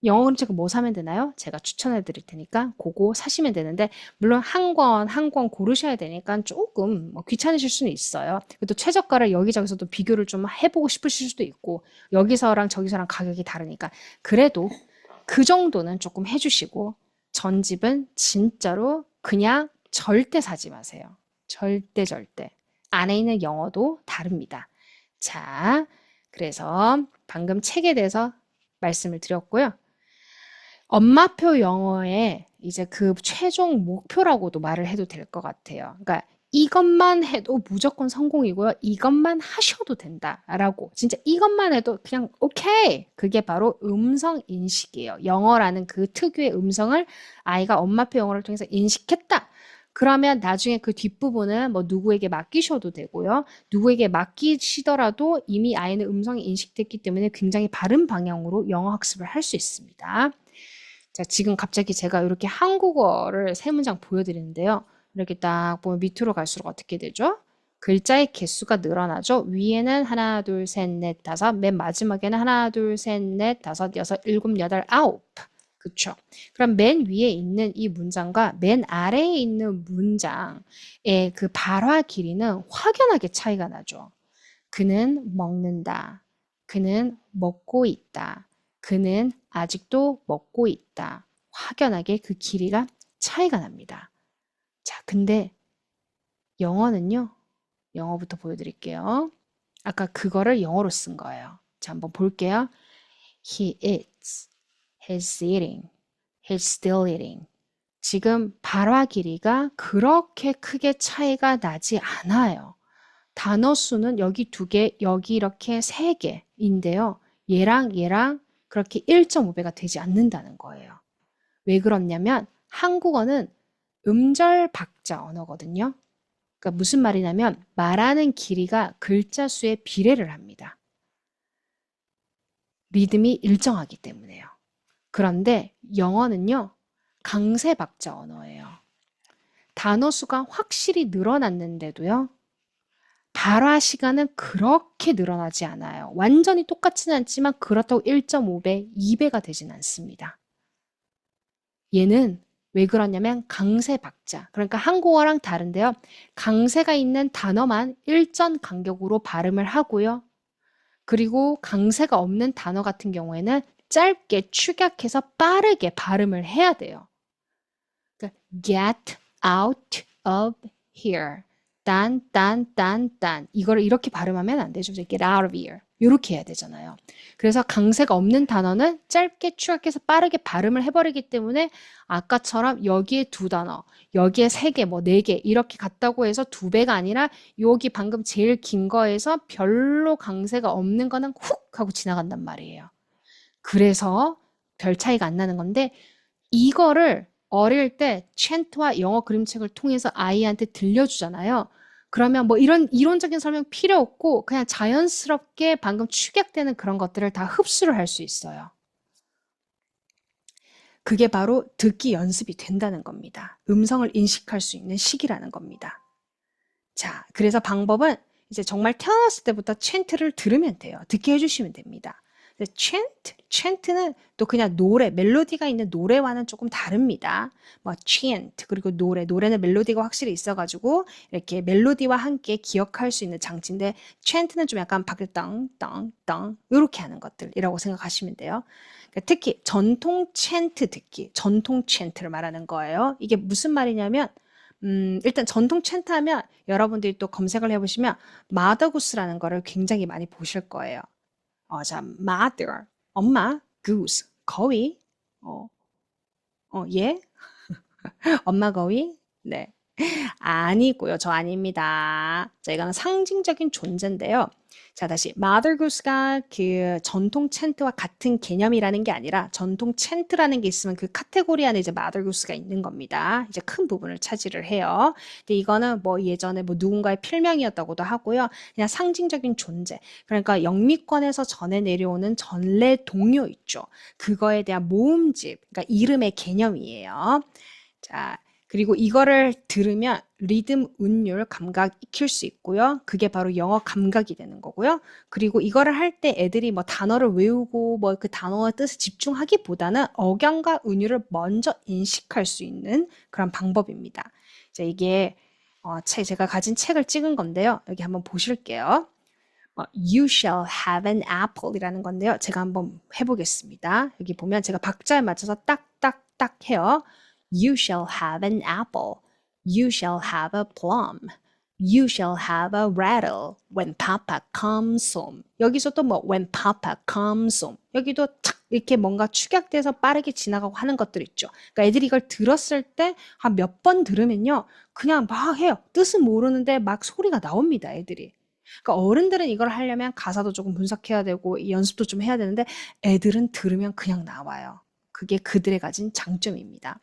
영어 그림책 뭐 사면 되나요? 제가 추천해 드릴 테니까 그거 사시면 되는데 물론 한 권 고르셔야 되니까 조금 뭐 귀찮으실 수는 있어요. 또 최저가를 여기저기서도 비교를 좀 해보고 싶으실 수도 있고 여기서랑 저기서랑 가격이 다르니까 그래도 그 정도는 조금 해주시고 전집은 진짜로 그냥 절대 사지 마세요. 절대. 안에 있는 영어도 다릅니다. 자, 그래서 방금 책에 대해서 말씀을 드렸고요. 엄마표 영어의 이제 그 최종 목표라고도 말을 해도 될 것 같아요. 그러니까 이것만 해도 무조건 성공이고요. 이것만 하셔도 된다라고. 진짜 이것만 해도 그냥 오케이. 그게 바로 음성 인식이에요. 영어라는 그 특유의 음성을 아이가 엄마표 영어를 통해서 인식했다. 그러면 나중에 그 뒷부분은 뭐 누구에게 맡기셔도 되고요. 누구에게 맡기시더라도 이미 아이는 음성이 인식됐기 때문에 굉장히 바른 방향으로 영어 학습을 할 수 있습니다. 자, 지금 갑자기 제가 이렇게 한국어를 세 문장 보여드리는데요. 이렇게 딱 보면 밑으로 갈수록 어떻게 되죠? 글자의 개수가 늘어나죠. 위에는 하나, 둘, 셋, 넷, 다섯. 맨 마지막에는 하나, 둘, 셋, 넷, 다섯, 여섯, 일곱, 여덟, 아홉. 그쵸? 그럼 맨 위에 있는 이 문장과 맨 아래에 있는 문장의 그 발화 길이는 확연하게 차이가 나죠. 그는 먹는다. 그는 먹고 있다. 그는 아직도 먹고 있다. 확연하게 그 길이가 차이가 납니다. 자, 근데 영어는요. 영어부터 보여드릴게요. 아까 그거를 영어로 쓴 거예요. 자, 한번 볼게요. He eats. He's eating. He's still eating. 지금 발화 길이가 그렇게 크게 차이가 나지 않아요. 단어 수는 여기 두 개, 여기 이렇게 세 개인데요. 얘랑 그렇게 1.5배가 되지 않는다는 거예요. 왜 그렇냐면 한국어는 음절 박자 언어거든요. 그러니까 무슨 말이냐면 말하는 길이가 글자 수에 비례를 합니다. 리듬이 일정하기 때문에요. 그런데 영어는요. 강세 박자 언어예요. 단어 수가 확실히 늘어났는데도요. 발화 시간은 그렇게 늘어나지 않아요. 완전히 똑같지는 않지만 그렇다고 1.5배, 2배가 되진 않습니다. 얘는 왜 그러냐면 강세 박자. 그러니까 한국어랑 다른데요. 강세가 있는 단어만 일전 간격으로 발음을 하고요. 그리고 강세가 없는 단어 같은 경우에는 짧게 축약해서 빠르게 발음을 해야 돼요. 그러니까 get out of here. 딴. 이거를 이렇게 발음하면 안 되죠. get out of here. 이렇게 해야 되잖아요. 그래서 강세가 없는 단어는 짧게 축약해서 빠르게 발음을 해버리기 때문에 아까처럼 여기에 두 단어, 여기에 세 개, 뭐 네 개 이렇게 갔다고 해서 두 배가 아니라 여기 방금 제일 긴 거에서 별로 강세가 없는 거는 훅 하고 지나간단 말이에요. 그래서 별 차이가 안 나는 건데 이거를 어릴 때 챈트와 영어 그림책을 통해서 아이한테 들려주잖아요. 그러면 뭐 이런 이론적인 설명 필요 없고 그냥 자연스럽게 방금 축약되는 그런 것들을 다 흡수를 할 수 있어요. 그게 바로 듣기 연습이 된다는 겁니다. 음성을 인식할 수 있는 시기라는 겁니다. 자, 그래서 방법은 이제 정말 태어났을 때부터 챈트를 들으면 돼요. 듣게 해주시면 됩니다. 챈트는 또 그냥 노래, 멜로디가 있는 노래와는 조금 다릅니다. 뭐 chant 그리고 노래는 멜로디가 확실히 있어가지고 이렇게 멜로디와 함께 기억할 수 있는 장치인데 chant는 좀 약간 밖에 땅 이렇게 하는 것들이라고 생각하시면 돼요. 그러니까 특히 전통 챈트 듣기, 전통 챈트를 말하는 거예요. 이게 무슨 말이냐면 일단 전통 챈트 하면 여러분들이 또 검색을 해보시면 마더구스라는 거를 굉장히 많이 보실 거예요. 자, mother, 엄마, goose, 거위, 예, 엄마 거위, 네. 아니고요. 저 아닙니다. 자, 이거는 상징적인 존재인데요. 자, 다시 mother goose가 그 전통 챈트와 같은 개념이라는 게 아니라 전통 챈트라는 게 있으면 그 카테고리 안에 이제 mother goose가 있는 겁니다. 이제 큰 부분을 차지를 해요. 근데 이거는 뭐 예전에 뭐 누군가의 필명이었다고도 하고요. 그냥 상징적인 존재. 그러니까 영미권에서 전해 내려오는 전래 동요 있죠. 그거에 대한 모음집, 그러니까 이름의 개념이에요. 자, 그리고 이거를 들으면 리듬, 운율, 감각 익힐 수 있고요. 그게 바로 영어 감각이 되는 거고요. 그리고 이거를 할 때 애들이 뭐 단어를 외우고 뭐 그 단어의 뜻에 집중하기보다는 억양과 운율을 먼저 인식할 수 있는 그런 방법입니다. 자, 이게 제가 가진 책을 찍은 건데요. 여기 한번 보실게요. You shall have an apple 이라는 건데요. 제가 한번 해보겠습니다. 여기 보면 제가 박자에 맞춰서 딱딱딱 해요. You shall have an apple. You shall have a plum. You shall have a rattle when Papa comes home. 여기서 또 뭐 when Papa comes home. 여기도 착 이렇게 뭔가 축약돼서 빠르게 지나가고 하는 것들 있죠. 그러니까 애들이 이걸 들었을 때 한 몇 번 들으면요. 그냥 막 해요. 뜻은 모르는데 막 소리가 나옵니다. 애들이. 그러니까 어른들은 이걸 하려면 가사도 조금 분석해야 되고 연습도 좀 해야 되는데 애들은 들으면 그냥 나와요. 그게 그들의 가진 장점입니다.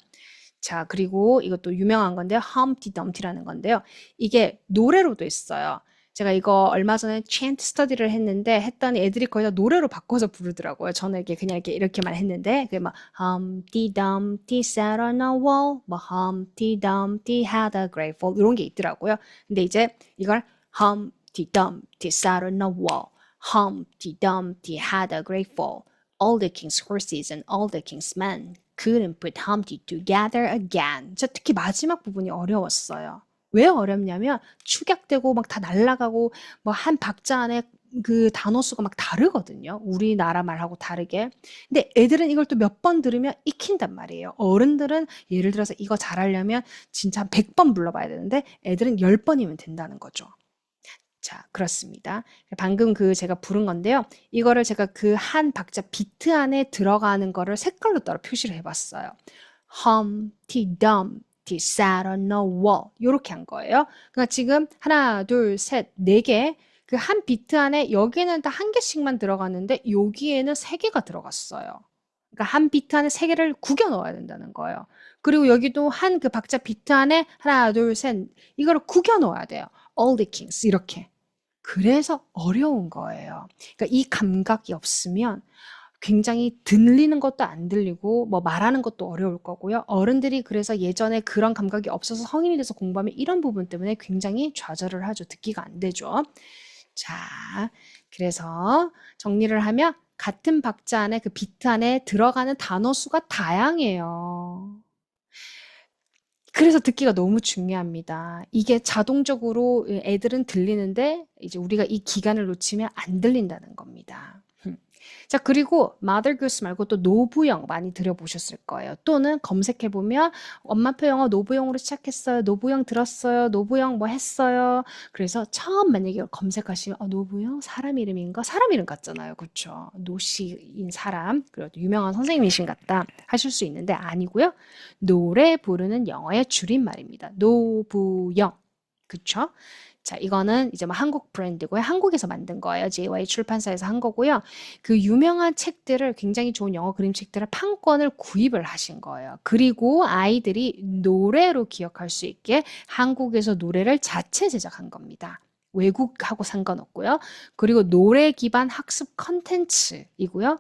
자, 그리고 이것도 유명한 건데요. Humpty Dumpty라는 건데요. 이게 노래로도 있어요. 제가 이거 얼마 전에 chant 스터디를 했더니 애들이 거의 다 노래로 바꿔서 부르더라고요. 저는 이게 그냥 이렇게만 했는데, 그게 막 Humpty Dumpty sat on a wall, 뭐 Humpty Dumpty had a great fall 이런 게 있더라고요. 근데 이제 이걸 Humpty Dumpty sat on a wall, Humpty Dumpty had a great fall. All the king's horses and all the king's men couldn't put Humpty together again. 저 특히 마지막 부분이 어려웠어요. 왜 어렵냐면 축약되고 막 다 날아가고 뭐 한 박자 안에 그 단어 수가 막 다르거든요. 우리나라 말하고 다르게. 근데 애들은 이걸 또 몇 번 들으면 익힌단 말이에요. 어른들은 예를 들어서 이거 잘하려면 진짜 한 100번 불러봐야 되는데 애들은 10번이면 된다는 거죠. 자, 그렇습니다. 방금 제가 부른 건데요. 이거를 제가 그 한 박자 비트 안에 들어가는 거를 색깔로 따로 표시를 해봤어요. Humpty Dumpty sat on a wall. 요렇게 한 거예요. 그러니까 지금 하나, 둘, 셋, 네 개. 그 한 비트 안에 여기에는 다 한 개씩만 들어갔는데 여기에는 세 개가 들어갔어요. 그러니까 한 비트 안에 세 개를 구겨 넣어야 된다는 거예요. 그리고 여기도 한 그 박자 비트 안에 하나, 둘, 셋. 이거를 구겨 넣어야 돼요. All the kings. 이렇게. 그래서 어려운 거예요. 그러니까 이 감각이 없으면 굉장히 들리는 것도 안 들리고 뭐 말하는 것도 어려울 거고요. 어른들이 그래서 예전에 그런 감각이 없어서 성인이 돼서 공부하면 이런 부분 때문에 굉장히 좌절을 하죠. 듣기가 안 되죠. 자, 그래서 정리를 하면 같은 박자 안에 그 비트 안에 들어가는 단어 수가 다양해요. 그래서 듣기가 너무 중요합니다. 이게 자동적으로 애들은 들리는데 이제 우리가 이 기간을 놓치면 안 들린다는 겁니다. 자, 그리고 Mother Goose 말고 또 노부영 많이 들어보셨을 거예요. 또는 검색해보면 엄마표 영어 노부영으로 시작했어요. 노부영 들었어요. 노부영 뭐 했어요. 그래서 처음 만약에 이걸 검색하시면 노부영 사람 이름인가? 사람 이름 같잖아요. 그렇죠? 노씨인 사람. 그리고 또 유명한 선생님이신 같다 하실 수 있는데 아니고요. 노래 부르는 영어의 줄임말입니다. 노부영. 그쵸? 자, 이거는 이제 뭐 한국 브랜드고요. 한국에서 만든 거예요. JY 출판사에서 한 거고요. 그 유명한 책들을 굉장히 좋은 영어 그림책들을 판권을 구입을 하신 거예요. 그리고 아이들이 노래로 기억할 수 있게 한국에서 노래를 자체 제작한 겁니다. 외국하고 상관없고요. 그리고 노래 기반 학습 컨텐츠이고요.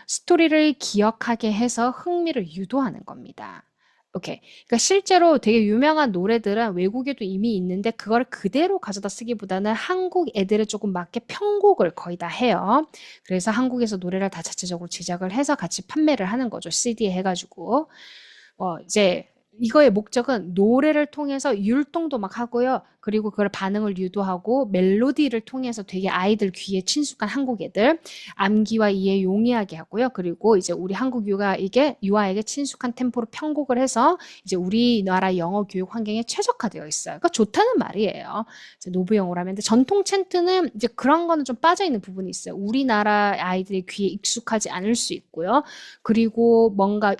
스토리를 기억하게 해서 흥미를 유도하는 겁니다. 오케이. 그러니까 실제로 되게 유명한 노래들은 외국에도 이미 있는데 그걸 그대로 가져다 쓰기보다는 한국 애들에 조금 맞게 편곡을 거의 다 해요. 그래서 한국에서 노래를 다 자체적으로 제작을 해서 같이 판매를 하는 거죠. CD에 해가지고. 이제 이거의 목적은 노래를 통해서 율동도 막 하고요. 그리고 그걸 반응을 유도하고 멜로디를 통해서 되게 아이들 귀에 친숙한 한국 애들 암기와 이해 용이하게 하고요. 그리고 이제 우리 한국 유아에게 친숙한 템포로 편곡을 해서 이제 우리나라 영어 교육 환경에 최적화되어 있어요. 그러니까 좋다는 말이에요. 이제 노브영어로 하면. 근데 전통 챈트는 이제 그런 거는 좀 빠져 있는 부분이 있어요. 우리나라 아이들의 귀에 익숙하지 않을 수 있고요. 그리고 뭔가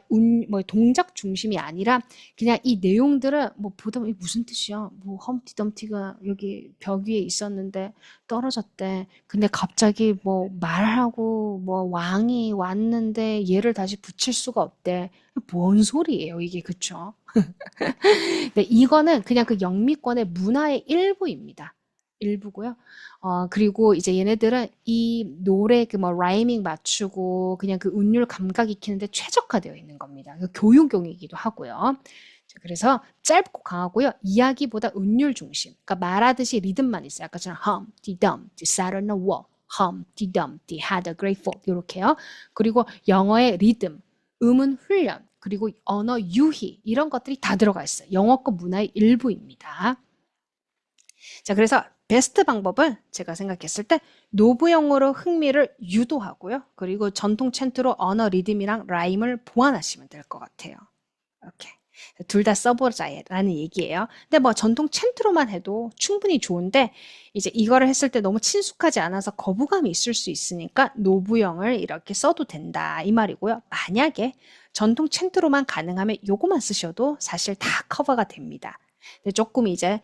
뭐 동작 중심이 아니라 그냥 이 내용들은 뭐 보다 보면 무슨 뜻이야? 뭐 험티덤티가 여기 벽 위에 있었는데 떨어졌대. 근데 갑자기 뭐 말하고 뭐 왕이 왔는데 얘를 다시 붙일 수가 없대. 뭔 소리예요, 이게 그쵸? 근데 이거는 그냥 그 영미권의 문화의 일부입니다. 일부고요. 그리고 이제 얘네들은 이 노래 그 뭐 라이밍 맞추고 그냥 그 운율 감각 익히는데 최적화되어 있는 겁니다. 교육용이기도 하고요. 그래서 짧고 강하고요. 이야기보다 운율 중심. 그러니까 말하듯이 리듬만 있어요. 아까처럼 Humpty Dumpty sat on a wall. Humpty Dumpty had a great fall. 이렇게요. 그리고 영어의 리듬, 음은 훈련, 그리고 언어 유희 이런 것들이 다 들어가 있어요. 영어권 문화의 일부입니다. 자, 그래서 베스트 방법은 제가 생각했을 때 노브영어로 흥미를 유도하고요. 그리고 전통 챈트로 언어 리듬이랑 라임을 보완하시면 될 것 같아요. 이렇게. 둘 다 써보자라는 얘기예요. 근데 뭐 전통 챈트로만 해도 충분히 좋은데 이제 이거를 했을 때 너무 친숙하지 않아서 거부감이 있을 수 있으니까 노부영을 이렇게 써도 된다 이 말이고요. 만약에 전통 챈트로만 가능하면 요거만 쓰셔도 사실 다 커버가 됩니다. 근데 조금 이제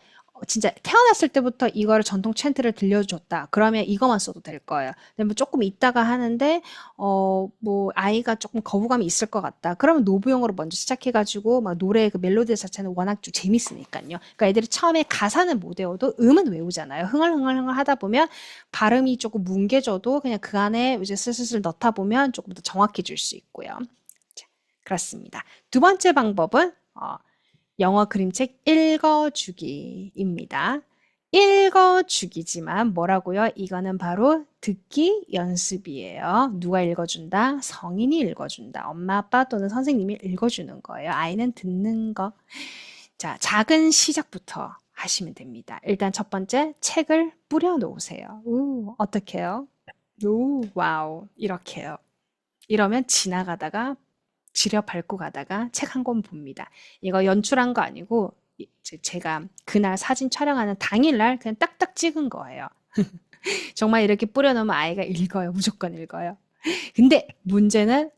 진짜 태어났을 때부터 이거를 전통 챈트를 들려줬다. 그러면 이거만 써도 될 거예요. 근데 뭐 조금 있다가 하는데 뭐 아이가 조금 거부감이 있을 것 같다. 그러면 노브용어로 먼저 시작해가지고 막 노래 그 멜로디 자체는 워낙 좀 재밌으니까요. 그러니까 애들이 처음에 가사는 못 외워도 음은 외우잖아요. 흥얼흥얼흥얼 하다 보면 발음이 조금 뭉개져도 그냥 그 안에 이제 슬슬슬 넣다 보면 조금 더 정확해질 수 있고요. 자, 그렇습니다. 두 번째 방법은 영어 그림책 읽어주기입니다. 읽어주기지만 뭐라고요? 이거는 바로 듣기 연습이에요. 누가 읽어준다? 성인이 읽어준다. 엄마, 아빠 또는 선생님이 읽어주는 거예요. 아이는 듣는 거. 자, 작은 시작부터 하시면 됩니다. 일단 첫 번째, 책을 뿌려놓으세요. 어떻게 해요? 와우. 이렇게요. 이러면 지나가다가 지려 밟고 가다가 책 한 권 봅니다. 이거 연출한 거 아니고 제가 그날 사진 촬영하는 당일날 그냥 딱딱 찍은 거예요. 정말 이렇게 뿌려놓으면 아이가 읽어요. 무조건 읽어요. 근데 문제는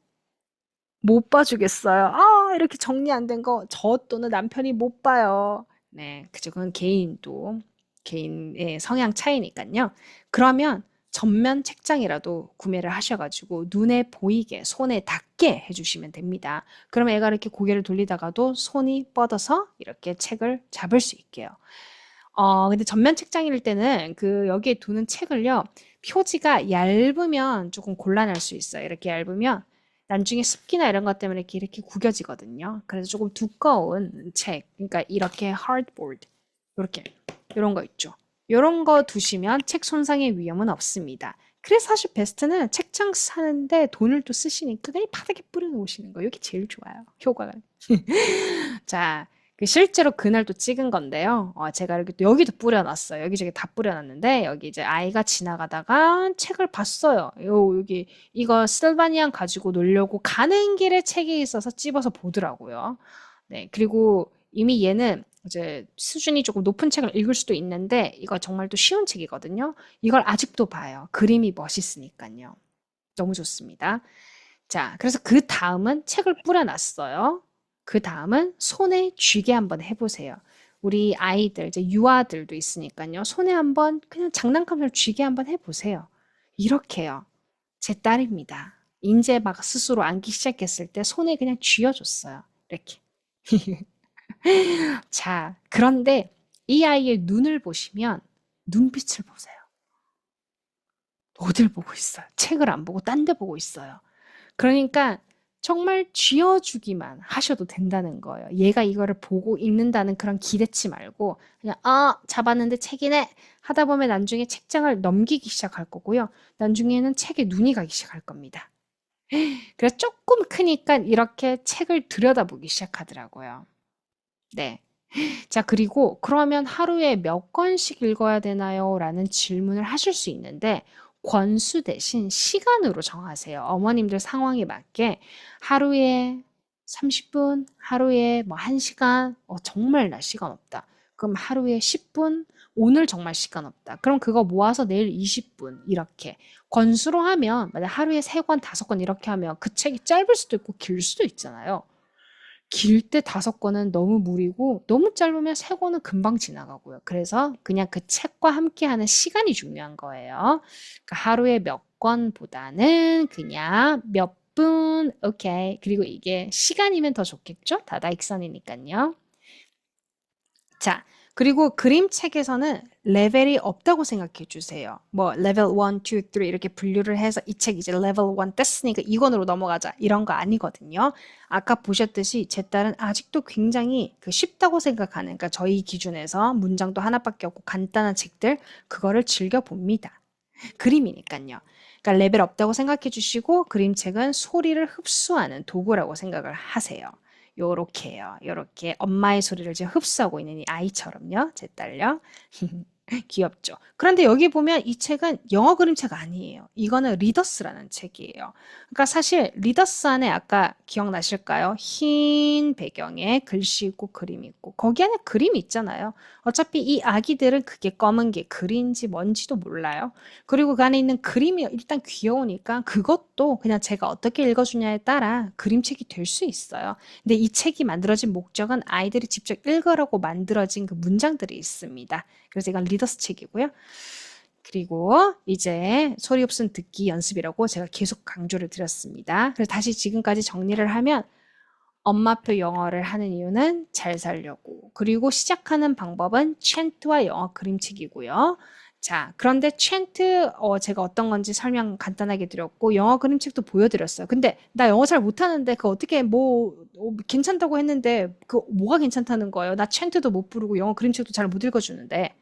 못 봐주겠어요. 이렇게 정리 안 된 거 저 또는 남편이 못 봐요. 네, 그죠. 그건 개인의 성향 차이니까요. 그러면 전면 책장이라도 구매를 하셔가지고 눈에 보이게 손에 닿게 해주시면 됩니다. 그러면 애가 이렇게 고개를 돌리다가도 손이 뻗어서 이렇게 책을 잡을 수 있게요. 근데 전면 책장일 때는 그 여기에 두는 책을요, 표지가 얇으면 조금 곤란할 수 있어요. 이렇게 얇으면 나중에 습기나 이런 것 때문에 이렇게 구겨지거든요. 그래서 조금 두꺼운 책, 그러니까 이렇게 hardboard, 이렇게 이런 거 있죠. 이런 거 두시면 책 손상의 위험은 없습니다. 그래서 사실 베스트는 책장 사는데 돈을 또 쓰시니까 그냥 바닥에 뿌려놓으시는 거예요. 이게 제일 좋아요. 효과가. 자, 실제로 그날도 찍은 건데요. 제가 이렇게 또 여기도 뿌려놨어요. 여기저기 다 뿌려놨는데 여기 이제 아이가 지나가다가 책을 봤어요. 여기 이거 실바니안 가지고 놀려고 가는 길에 책이 있어서 찝어서 보더라고요. 네, 그리고 이미 얘는 이제 수준이 조금 높은 책을 읽을 수도 있는데 이거 정말 또 쉬운 책이거든요. 이걸 아직도 봐요. 그림이 멋있으니까요. 너무 좋습니다. 자, 그래서 그 다음은 책을 뿌려놨어요. 그 다음은 손에 쥐게 한번 해보세요. 우리 아이들, 이제 유아들도 있으니까요. 손에 한번 그냥 장난감을 쥐게 한번 해보세요. 이렇게요. 제 딸입니다. 이제 막 스스로 앉기 시작했을 때 손에 그냥 쥐어줬어요. 이렇게. 자, 그런데 이 아이의 눈을 보시면 눈빛을 보세요. 어딜 보고 있어요? 책을 안 보고 딴 데 보고 있어요. 그러니까 정말 쥐어주기만 하셔도 된다는 거예요. 얘가 이거를 보고 읽는다는 그런 기대치 말고 그냥 잡았는데 책이네 하다 보면 나중에 책장을 넘기기 시작할 거고요. 나중에는 책에 눈이 가기 시작할 겁니다. 그래서 조금 크니까 이렇게 책을 들여다보기 시작하더라고요. 네. 자, 그리고 그러면 하루에 몇 권씩 읽어야 되나요? 라는 질문을 하실 수 있는데 권수 대신 시간으로 정하세요. 어머님들 상황에 맞게 하루에 30분, 하루에 뭐 1시간, 정말 나 시간 없다. 그럼 하루에 10분, 오늘 정말 시간 없다. 그럼 그거 모아서 내일 20분 이렇게 권수로 하면 만약 하루에 3권, 5권 이렇게 하면 그 책이 짧을 수도 있고 길 수도 있잖아요. 길 때 5권은 너무 무리고 너무 짧으면 3권은 금방 지나가고요. 그래서 그냥 그 책과 함께하는 시간이 중요한 거예요. 그러니까 하루에 몇 권보다는 그냥 몇 분, 오케이. 그리고 이게 시간이면 더 좋겠죠? 다다익선이니까요. 자, 그리고 그림책에서는 레벨이 없다고 생각해 주세요. 뭐 레벨 1, 2, 3 이렇게 분류를 해서 이 책 이제 레벨 1 뗐으니까 2권으로 넘어가자 이런 거 아니거든요. 아까 보셨듯이 제 딸은 아직도 굉장히 쉽다고 생각하는, 그러니까 저희 기준에서 문장도 하나밖에 없고 간단한 책들 그거를 즐겨 봅니다. 그림이니까요. 그러니까 레벨 없다고 생각해 주시고 그림책은 소리를 흡수하는 도구라고 생각을 하세요. 요렇게요. 요렇게 엄마의 소리를 지금 흡수하고 있는 이 아이처럼요. 제 딸요. 귀엽죠. 그런데 여기 보면 이 책은 영어 그림책 아니에요. 이거는 리더스라는 책이에요. 그러니까 사실 리더스 안에 아까 기억나실까요? 흰 배경에 글씨 있고 그림 있고 거기 안에 그림이 있잖아요. 어차피 이 아기들은 그게 검은 게 글인지 뭔지도 몰라요. 그리고 그 안에 있는 그림이 일단 귀여우니까 그것도 그냥 제가 어떻게 읽어주냐에 따라 그림책이 될 수 있어요. 근데 이 책이 만들어진 목적은 아이들이 직접 읽으라고 만들어진 그 문장들이 있습니다. 그래서 이건 리더스 책이고요. 그리고 이제 소리 없음 듣기 연습이라고 제가 계속 강조를 드렸습니다. 그래서 다시 지금까지 정리를 하면 엄마표 영어를 하는 이유는 잘 살려고. 그리고 시작하는 방법은 챈트와 영어 그림책이고요. 자, 그런데 챈트 제가 어떤 건지 설명 간단하게 드렸고 영어 그림책도 보여드렸어요. 근데 나 영어 잘 못하는데 그 어떻게 괜찮다고 했는데 그 뭐가 괜찮다는 거예요? 나 챈트도 못 부르고 영어 그림책도 잘 못 읽어주는데.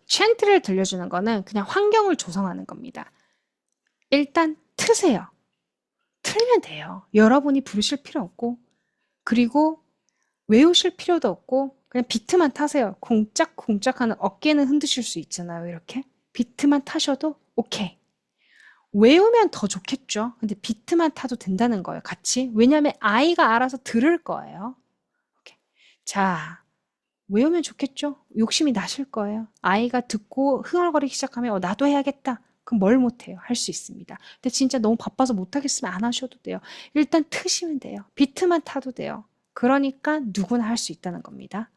챈트를 들려주는 거는 그냥 환경을 조성하는 겁니다. 일단 트세요. 틀면 돼요. 여러분이 부르실 필요 없고 그리고 외우실 필요도 없고 그냥 비트만 타세요. 쿵짝쿵짝 하는 어깨는 흔드실 수 있잖아요. 이렇게 비트만 타셔도 오케이. 외우면 더 좋겠죠. 근데 비트만 타도 된다는 거예요. 같이. 왜냐하면 아이가 알아서 들을 거예요. 오케이. 자, 외우면 좋겠죠. 욕심이 나실 거예요. 아이가 듣고 흥얼거리기 시작하면 나도 해야겠다. 그럼 뭘 못해요? 할 수 있습니다. 근데 진짜 너무 바빠서 못하겠으면 안 하셔도 돼요. 일단 트시면 돼요. 비트만 타도 돼요. 그러니까 누구나 할 수 있다는 겁니다.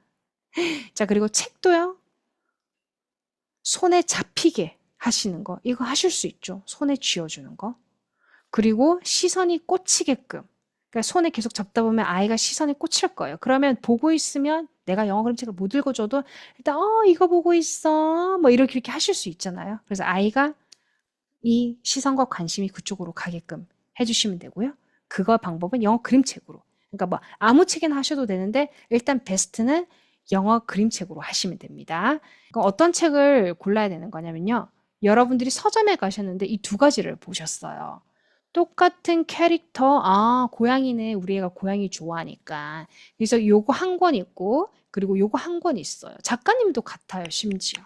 자, 그리고 책도요. 손에 잡히게 하시는 거. 이거 하실 수 있죠. 손에 쥐어주는 거. 그리고 시선이 꽂히게끔. 그러니까 손에 계속 잡다 보면 아이가 시선이 꽂힐 거예요. 그러면 보고 있으면 내가 영어 그림책을 못 읽어줘도 일단 이거 보고 있어. 뭐 이렇게 하실 수 있잖아요. 그래서 아이가 이 시선과 관심이 그쪽으로 가게끔 해주시면 되고요. 그거 방법은 영어 그림책으로. 그러니까 뭐 아무 책이나 하셔도 되는데 일단 베스트는 영어 그림책으로 하시면 됩니다. 그럼 어떤 책을 골라야 되는 거냐면요. 여러분들이 서점에 가셨는데 이 두 가지를 보셨어요. 똑같은 캐릭터, 아, 고양이네. 우리 애가 고양이 좋아하니까. 그래서 요거 한 권 있고, 그리고 요거 한 권 있어요. 작가님도 같아요, 심지어.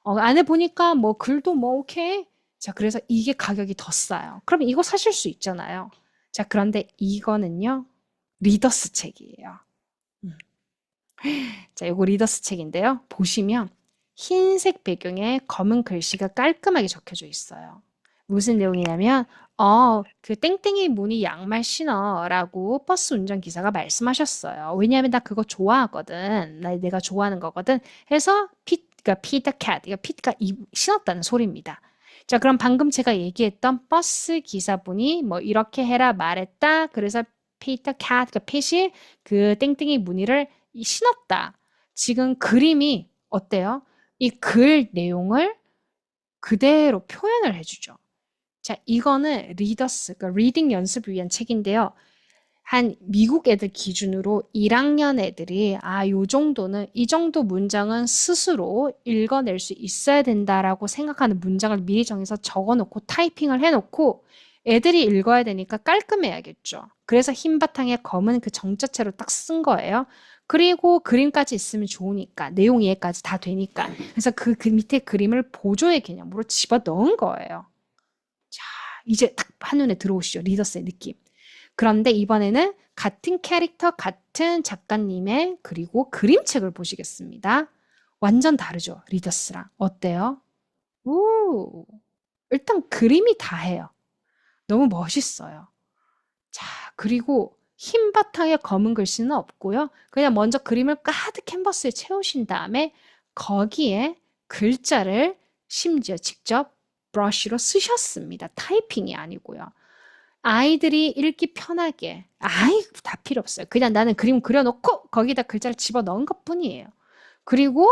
안에 보니까 뭐 글도 뭐 오케이. 자, 그래서 이게 가격이 더 싸요. 그럼 이거 사실 수 있잖아요. 자, 그런데 이거는요, 리더스 책이에요. 음. 자, 요거 리더스 책인데요. 보시면 흰색 배경에 검은 글씨가 깔끔하게 적혀져 있어요. 무슨 내용이냐면, 그 땡땡이 무늬 양말 신어라고 버스 운전기사가 말씀하셨어요. 왜냐하면 나 그거 좋아하거든. 내가 좋아하는 거거든. 해서 그러니까 피터 캣, 이거 피트가 신었다는 소리입니다. 자, 그럼 방금 제가 얘기했던 버스 기사분이 뭐 이렇게 해라 말했다. 그래서 피터 캣, 그러니까 핏이 그 땡땡이 무늬를 신었다. 지금 그림이 어때요? 이 글 내용을 그대로 표현을 해주죠. 자, 이거는 리더스, 그러니까 리딩 연습을 위한 책인데요. 한 미국 애들 기준으로 1학년 애들이 요 정도는 이 정도 문장은 스스로 읽어낼 수 있어야 된다라고 생각하는 문장을 미리 정해서 적어놓고 타이핑을 해놓고 애들이 읽어야 되니까 깔끔해야겠죠. 그래서 흰 바탕에 검은 그 정자체로 딱 쓴 거예요. 그리고 그림까지 있으면 좋으니까 내용 이해까지 다 되니까 그래서 그 밑에 그림을 보조의 개념으로 집어 넣은 거예요. 자, 이제 딱 한눈에 들어오시죠. 리더스의 느낌. 그런데 이번에는 같은 캐릭터, 같은 작가님의 그리고 그림책을 보시겠습니다. 완전 다르죠. 리더스랑. 어때요? 오, 일단 그림이 다해요. 너무 멋있어요. 자, 그리고 흰 바탕에 검은 글씨는 없고요. 그냥 먼저 그림을 가득 캔버스에 채우신 다음에 거기에 글자를 심지어 직접 브러쉬로 쓰셨습니다. 타이핑이 아니고요. 아이들이 읽기 편하게, 다 필요 없어요. 그냥 나는 그림 그려놓고 거기다 글자를 집어넣은 것뿐이에요. 그리고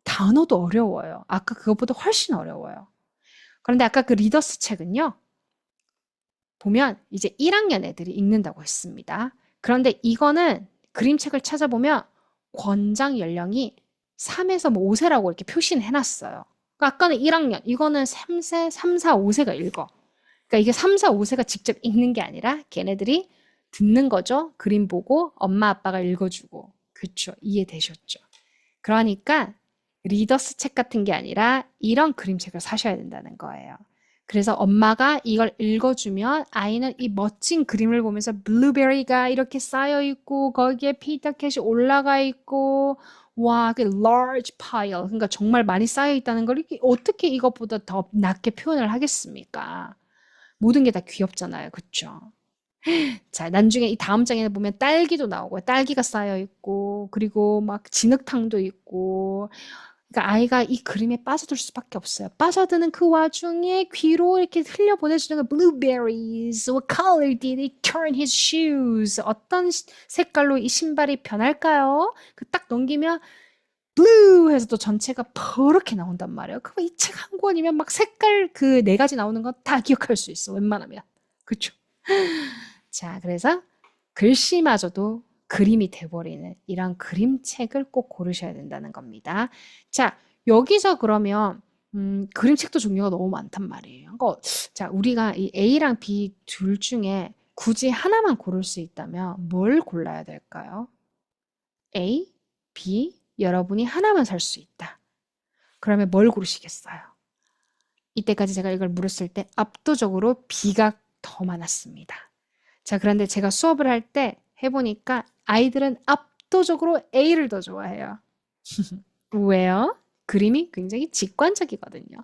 단어도 어려워요. 아까 그것보다 훨씬 어려워요. 그런데 아까 그 리더스 책은요. 보면 이제 1학년 애들이 읽는다고 했습니다. 그런데 이거는 그림책을 찾아보면 권장 연령이 3에서 뭐 5세라고 이렇게 표시는 해놨어요. 그러니까 아까는 1학년, 이거는 3세, 3, 4, 5세가 읽어. 그러니까 이게 3, 4, 5세가 직접 읽는 게 아니라 걔네들이 듣는 거죠. 그림 보고 엄마 아빠가 읽어주고. 그렇죠. 이해되셨죠? 그러니까 리더스 책 같은 게 아니라 이런 그림책을 사셔야 된다는 거예요. 그래서 엄마가 이걸 읽어주면 아이는 이 멋진 그림을 보면서 블루베리가 이렇게 쌓여 있고 거기에 피터캣이 올라가 있고 와, 그 large pile 그러니까 정말 많이 쌓여 있다는 걸 어떻게 이것보다 더 낮게 표현을 하겠습니까? 모든 게 다 귀엽잖아요. 그쵸? 자, 나중에 이 다음 장에 보면 딸기도 나오고요. 딸기가 쌓여 있고, 그리고 막 진흙탕도 있고. 그러니까 아이가 이 그림에 빠져들 수밖에 없어요. 빠져드는 그 와중에 귀로 이렇게 흘려 보내주는 거 blueberries. What color did he turn his shoes? 어떤 색깔로 이 신발이 변할까요? 그 딱 넘기면 blue 해서 또 전체가 퍼렇게 나온단 말이에요. 그럼 이 책 한 권이면 막 색깔 그 네 가지 나오는 거 다 기억할 수 있어. 웬만하면. 그쵸? 자, 그래서 글씨마저도 그림이 돼버리는 이런 그림책을 꼭 고르셔야 된다는 겁니다. 자, 여기서 그러면 그림책도 종류가 너무 많단 말이에요. 자, 우리가 이 A랑 B 둘 중에 굳이 하나만 고를 수 있다면 뭘 골라야 될까요? A, B, 여러분이 하나만 살 수 있다. 그러면 뭘 고르시겠어요? 이때까지 제가 이걸 물었을 때 압도적으로 B가 더 많았습니다. 자, 그런데 제가 수업을 할 때 해보니까 아이들은 압도적으로 A를 더 좋아해요. 왜요? 그림이 굉장히 직관적이거든요.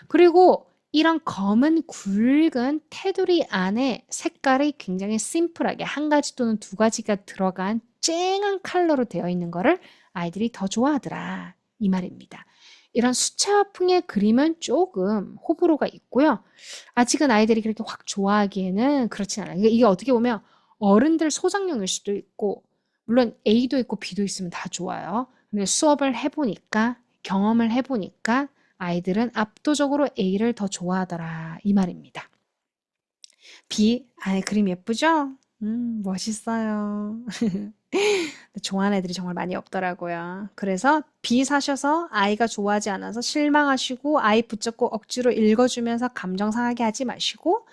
그리고 이런 검은 굵은 테두리 안에 색깔이 굉장히 심플하게 한 가지 또는 두 가지가 들어간 쨍한 컬러로 되어 있는 거를 아이들이 더 좋아하더라. 이 말입니다. 이런 수채화풍의 그림은 조금 호불호가 있고요. 아직은 아이들이 그렇게 확 좋아하기에는 그렇진 않아요. 이게 어떻게 보면 어른들 소장용일 수도 있고, 물론 A도 있고 B도 있으면 다 좋아요. 근데 수업을 해보니까, 경험을 해보니까 아이들은 압도적으로 A를 더 좋아하더라. 이 말입니다. B, 그림 예쁘죠? 멋있어요. 좋아하는 애들이 정말 많이 없더라고요. 그래서 B 사셔서 아이가 좋아하지 않아서 실망하시고 아이 붙잡고 억지로 읽어주면서 감정 상하게 하지 마시고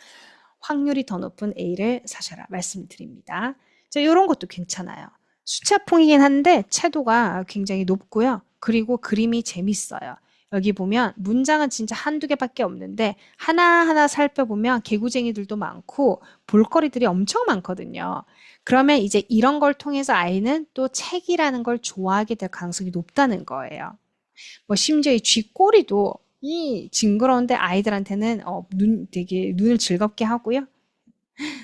확률이 더 높은 A를 사셔라 말씀을 드립니다. 자, 이런 것도 괜찮아요. 수차풍이긴 한데 채도가 굉장히 높고요. 그리고 그림이 재밌어요. 여기 보면 문장은 진짜 한두 개밖에 없는데 하나하나 살펴보면 개구쟁이들도 많고 볼거리들이 엄청 많거든요. 그러면 이제 이런 걸 통해서 아이는 또 책이라는 걸 좋아하게 될 가능성이 높다는 거예요. 뭐 심지어 이 쥐꼬리도 이 징그러운데 아이들한테는 되게 눈을 즐겁게 하고요.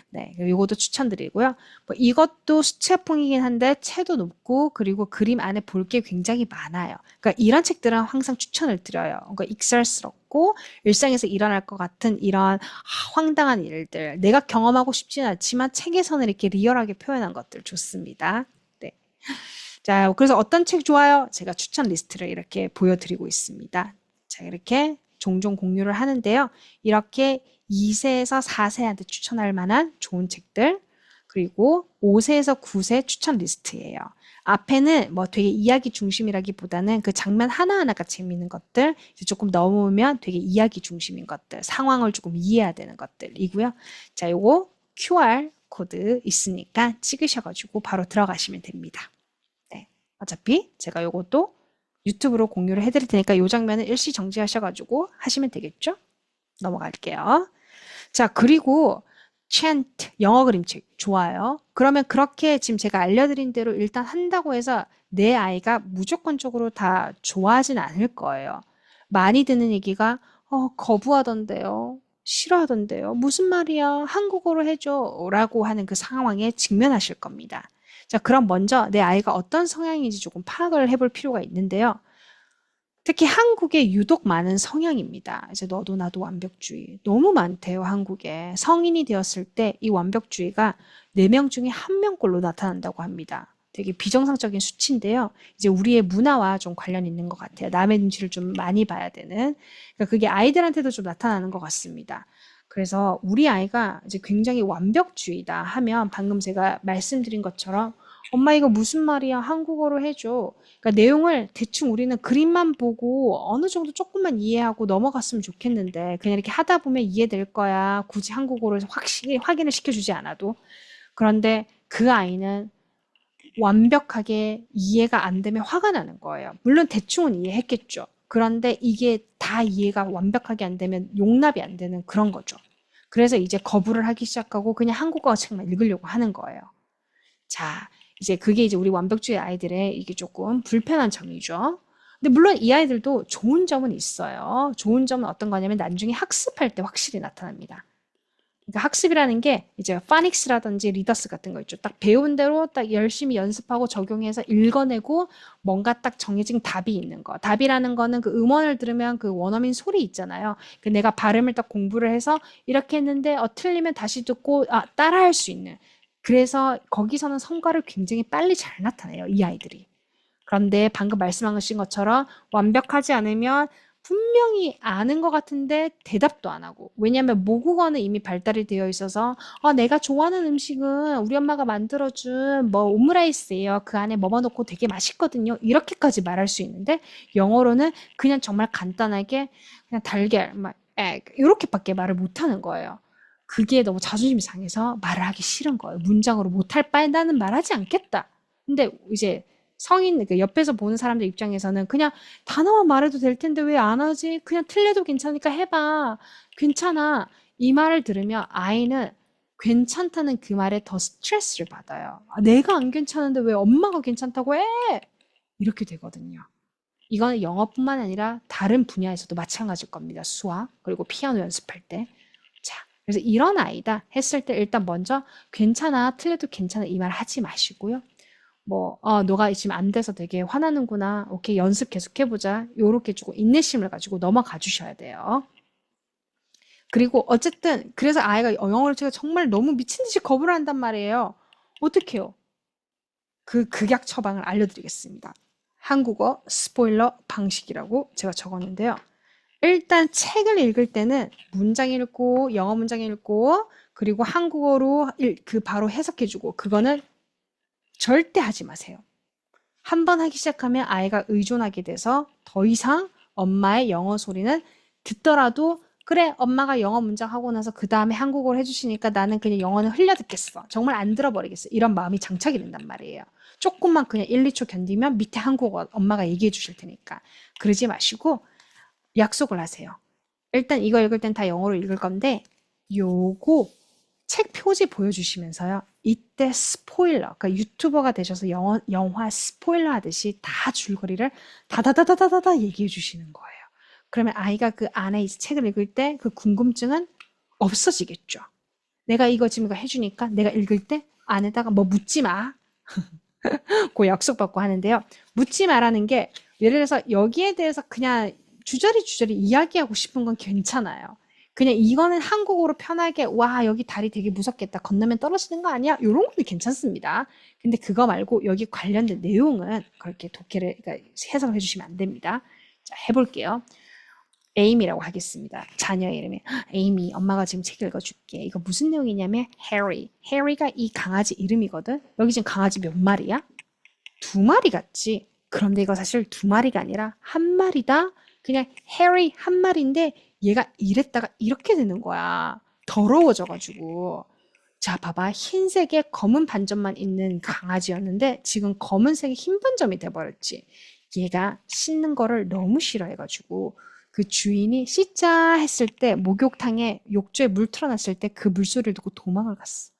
네, 이것도 추천드리고요. 뭐 이것도 수채화풍이긴 한데 채도 높고 그리고 그림 안에 볼 게 굉장히 많아요. 그러니까 이런 책들은 항상 추천을 드려요. 그러니까 익살스럽고 일상에서 일어날 것 같은 이런 황당한 일들, 내가 경험하고 싶지는 않지만 책에서는 이렇게 리얼하게 표현한 것들 좋습니다. 네. 자, 그래서 어떤 책 좋아요? 제가 추천 리스트를 이렇게 보여드리고 있습니다. 자, 이렇게 종종 공유를 하는데요. 이렇게 2세에서 4세한테 추천할 만한 좋은 책들, 그리고 5세에서 9세 추천 리스트예요. 앞에는 뭐 되게 이야기 중심이라기보다는 그 장면 하나하나가 재밌는 것들, 이제 조금 넘으면 되게 이야기 중심인 것들, 상황을 조금 이해해야 되는 것들이고요. 자, 요거 QR 코드 있으니까 찍으셔가지고 바로 들어가시면 됩니다. 네. 어차피 제가 요것도 유튜브로 공유를 해드릴 테니까 요 장면은 일시 정지하셔가지고 하시면 되겠죠? 넘어갈게요. 자, 그리고 chant, 영어 그림책 좋아요. 그러면 그렇게 지금 제가 알려드린 대로 일단 한다고 해서 내 아이가 무조건적으로 다 좋아하진 않을 거예요. 많이 듣는 얘기가 거부하던데요. 싫어하던데요. 무슨 말이야? 한국어로 해줘. 라고 하는 그 상황에 직면하실 겁니다. 자, 그럼 먼저 내 아이가 어떤 성향인지 조금 파악을 해볼 필요가 있는데요. 특히 한국에 유독 많은 성향입니다. 이제 너도 나도 완벽주의. 너무 많대요, 한국에. 성인이 되었을 때 이 완벽주의가 4명 중에 1명꼴로 나타난다고 합니다. 되게 비정상적인 수치인데요. 이제 우리의 문화와 좀 관련 있는 것 같아요. 남의 눈치를 좀 많이 봐야 되는. 그러니까 그게 아이들한테도 좀 나타나는 것 같습니다. 그래서 우리 아이가 이제 굉장히 완벽주의다 하면 방금 제가 말씀드린 것처럼 엄마 이거 무슨 말이야? 한국어로 해줘. 그러니까 내용을 대충 우리는 그림만 보고 어느 정도 조금만 이해하고 넘어갔으면 좋겠는데 그냥 이렇게 하다 보면 이해될 거야. 굳이 한국어로 확실히 확인을 시켜주지 않아도. 그런데 그 아이는 완벽하게 이해가 안 되면 화가 나는 거예요. 물론 대충은 이해했겠죠. 그런데 이게 다 이해가 완벽하게 안 되면 용납이 안 되는 그런 거죠. 그래서 이제 거부를 하기 시작하고 그냥 한국어 책만 읽으려고 하는 거예요. 자, 이제 그게 이제 우리 완벽주의 아이들의 이게 조금 불편한 점이죠. 근데 물론 이 아이들도 좋은 점은 있어요. 좋은 점은 어떤 거냐면 나중에 학습할 때 확실히 나타납니다. 그러니까 학습이라는 게 이제 파닉스라든지 리더스 같은 거 있죠. 딱 배운 대로 딱 열심히 연습하고 적용해서 읽어내고 뭔가 딱 정해진 답이 있는 거. 답이라는 거는 그 음원을 들으면 그 원어민 소리 있잖아요. 그 내가 발음을 딱 공부를 해서 이렇게 했는데 틀리면 다시 듣고 따라할 수 있는. 그래서 거기서는 성과를 굉장히 빨리 잘 나타내요, 이 아이들이. 그런데 방금 말씀하신 것처럼 완벽하지 않으면 분명히 아는 것 같은데 대답도 안 하고. 왜냐하면 모국어는 이미 발달이 되어 있어서 내가 좋아하는 음식은 우리 엄마가 만들어준 뭐 오므라이스예요. 그 안에 뭐뭐 넣고 되게 맛있거든요. 이렇게까지 말할 수 있는데 영어로는 그냥 정말 간단하게 그냥 달걀, 막 egg 이렇게밖에 말을 못하는 거예요. 그게 너무 자존심이 상해서 말을 하기 싫은 거예요. 문장으로 못할 바에 나는 말하지 않겠다. 근데 이제 성인, 그 옆에서 보는 사람들 입장에서는 그냥 단어만 말해도 될 텐데 왜 안 하지? 그냥 틀려도 괜찮으니까 해봐. 괜찮아. 이 말을 들으면 아이는 괜찮다는 그 말에 더 스트레스를 받아요. 내가 안 괜찮은데 왜 엄마가 괜찮다고 해? 이렇게 되거든요. 이거는 영어뿐만 아니라 다른 분야에서도 마찬가지일 겁니다. 수학, 그리고 피아노 연습할 때. 자, 그래서 이런 아이다 했을 때 일단 먼저 괜찮아, 틀려도 괜찮아 이 말 하지 마시고요. 너가 지금 안 돼서 되게 화나는구나. 오케이, 연습 계속 해보자. 요렇게 주고 인내심을 가지고 넘어가 주셔야 돼요. 그리고 어쨌든 그래서 아이가 영어를 제가 정말 너무 미친 듯이 거부를 한단 말이에요. 어떡해요? 그 극약 처방을 알려드리겠습니다. 한국어 스포일러 방식이라고 제가 적었는데요. 일단 책을 읽을 때는 문장 읽고 영어 문장 읽고 그리고 한국어로 바로 해석해주고 그거는 절대 하지 마세요. 한 번 하기 시작하면 아이가 의존하게 돼서 더 이상 엄마의 영어 소리는 듣더라도 그래, 엄마가 영어 문장 하고 나서 그 다음에 한국어를 해주시니까 나는 그냥 영어는 흘려 듣겠어. 정말 안 들어버리겠어. 이런 마음이 장착이 된단 말이에요. 조금만 그냥 1, 2초 견디면 밑에 한국어 엄마가 얘기해 주실 테니까. 그러지 마시고 약속을 하세요. 일단 이거 읽을 땐 다 영어로 읽을 건데 요거 책 표지 보여주시면서요. 이때 스포일러, 그러니까 유튜버가 되셔서 영화 스포일러 하듯이 다 줄거리를 다다다다다다 얘기해 주시는 거예요. 그러면 아이가 그 안에 이 책을 읽을 때 그 궁금증은 없어지겠죠. 내가 이거 지금 이거 해주니까 내가 읽을 때 안에다가 뭐 묻지 마. 그 약속받고 하는데요. 묻지 마라는 게 예를 들어서 여기에 대해서 그냥 주저리 이야기하고 싶은 건 괜찮아요. 그냥 이거는 한국어로 편하게 와 여기 다리 되게 무섭겠다 건너면 떨어지는 거 아니야? 이런 건 괜찮습니다. 근데 그거 말고 여기 관련된 내용은 그렇게 독해를 그러니까 해석을 해주시면 안 됩니다. 자 해볼게요. 에이미라고 하겠습니다. 자녀 이름이 에이미 엄마가 지금 책 읽어줄게. 이거 무슨 내용이냐면 해리. 해리가 이 강아지 이름이거든. 여기 지금 강아지 몇 마리야? 2마리 같지? 그런데 이거 사실 2마리가 아니라 한 마리다. 그냥 해리 한 마리인데 얘가 이랬다가 이렇게 되는 거야. 더러워져가지고. 자, 봐봐. 흰색에 검은 반점만 있는 강아지였는데 지금 검은색이 흰 반점이 돼버렸지. 얘가 씻는 거를 너무 싫어해가지고 그 주인이 씻자 했을 때 목욕탕에 욕조에 물 틀어놨을 때 그 물소리를 듣고 도망을 갔어.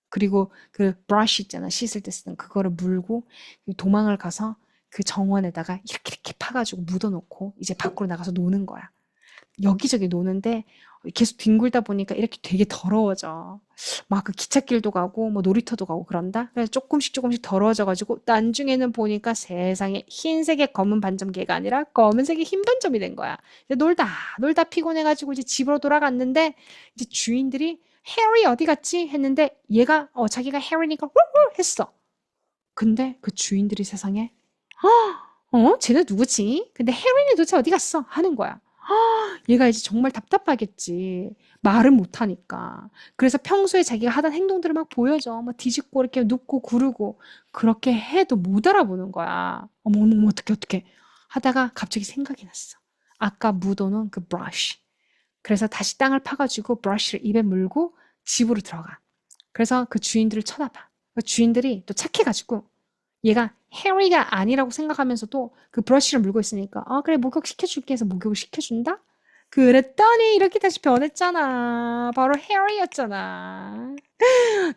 그리고 그 브러쉬 있잖아. 씻을 때 쓰는 그거를 물고 도망을 가서 그 정원에다가 이렇게 파가지고 묻어놓고 이제 밖으로 나가서 노는 거야. 여기저기 노는데 계속 뒹굴다 보니까 이렇게 되게 더러워져. 막 그 기찻길도 가고 뭐 놀이터도 가고 그런다. 그래서 조금씩 더러워져가지고 나중에는 보니까 세상에 흰색의 검은 반점개가 아니라 검은색의 흰 반점이 된 거야. 놀다 피곤해가지고 이제 집으로 돌아갔는데 이제 주인들이 해리 어디 갔지? 했는데 얘가 자기가 해리니까 했어. 근데 그 주인들이 세상에 쟤는 누구지? 근데 해리는 도대체 어디 갔어? 하는 거야. 얘가 이제 정말 답답하겠지. 말은 못하니까. 그래서 평소에 자기가 하던 행동들을 막 보여줘. 뭐 뒤집고 이렇게 눕고 구르고. 그렇게 해도 못 알아보는 거야. 어머, 어떡해. 하다가 갑자기 생각이 났어. 아까 묻어놓은 그 브러쉬. 그래서 다시 땅을 파가지고 브러쉬를 입에 물고 집으로 들어가. 그래서 그 주인들을 쳐다봐. 그 주인들이 또 착해가지고 얘가 해리가 아니라고 생각하면서도 그 브러쉬를 물고 있으니까 그래 목욕 시켜줄게 해서 목욕을 시켜준다? 그랬더니 이렇게 다시 변했잖아. 바로 해리였잖아.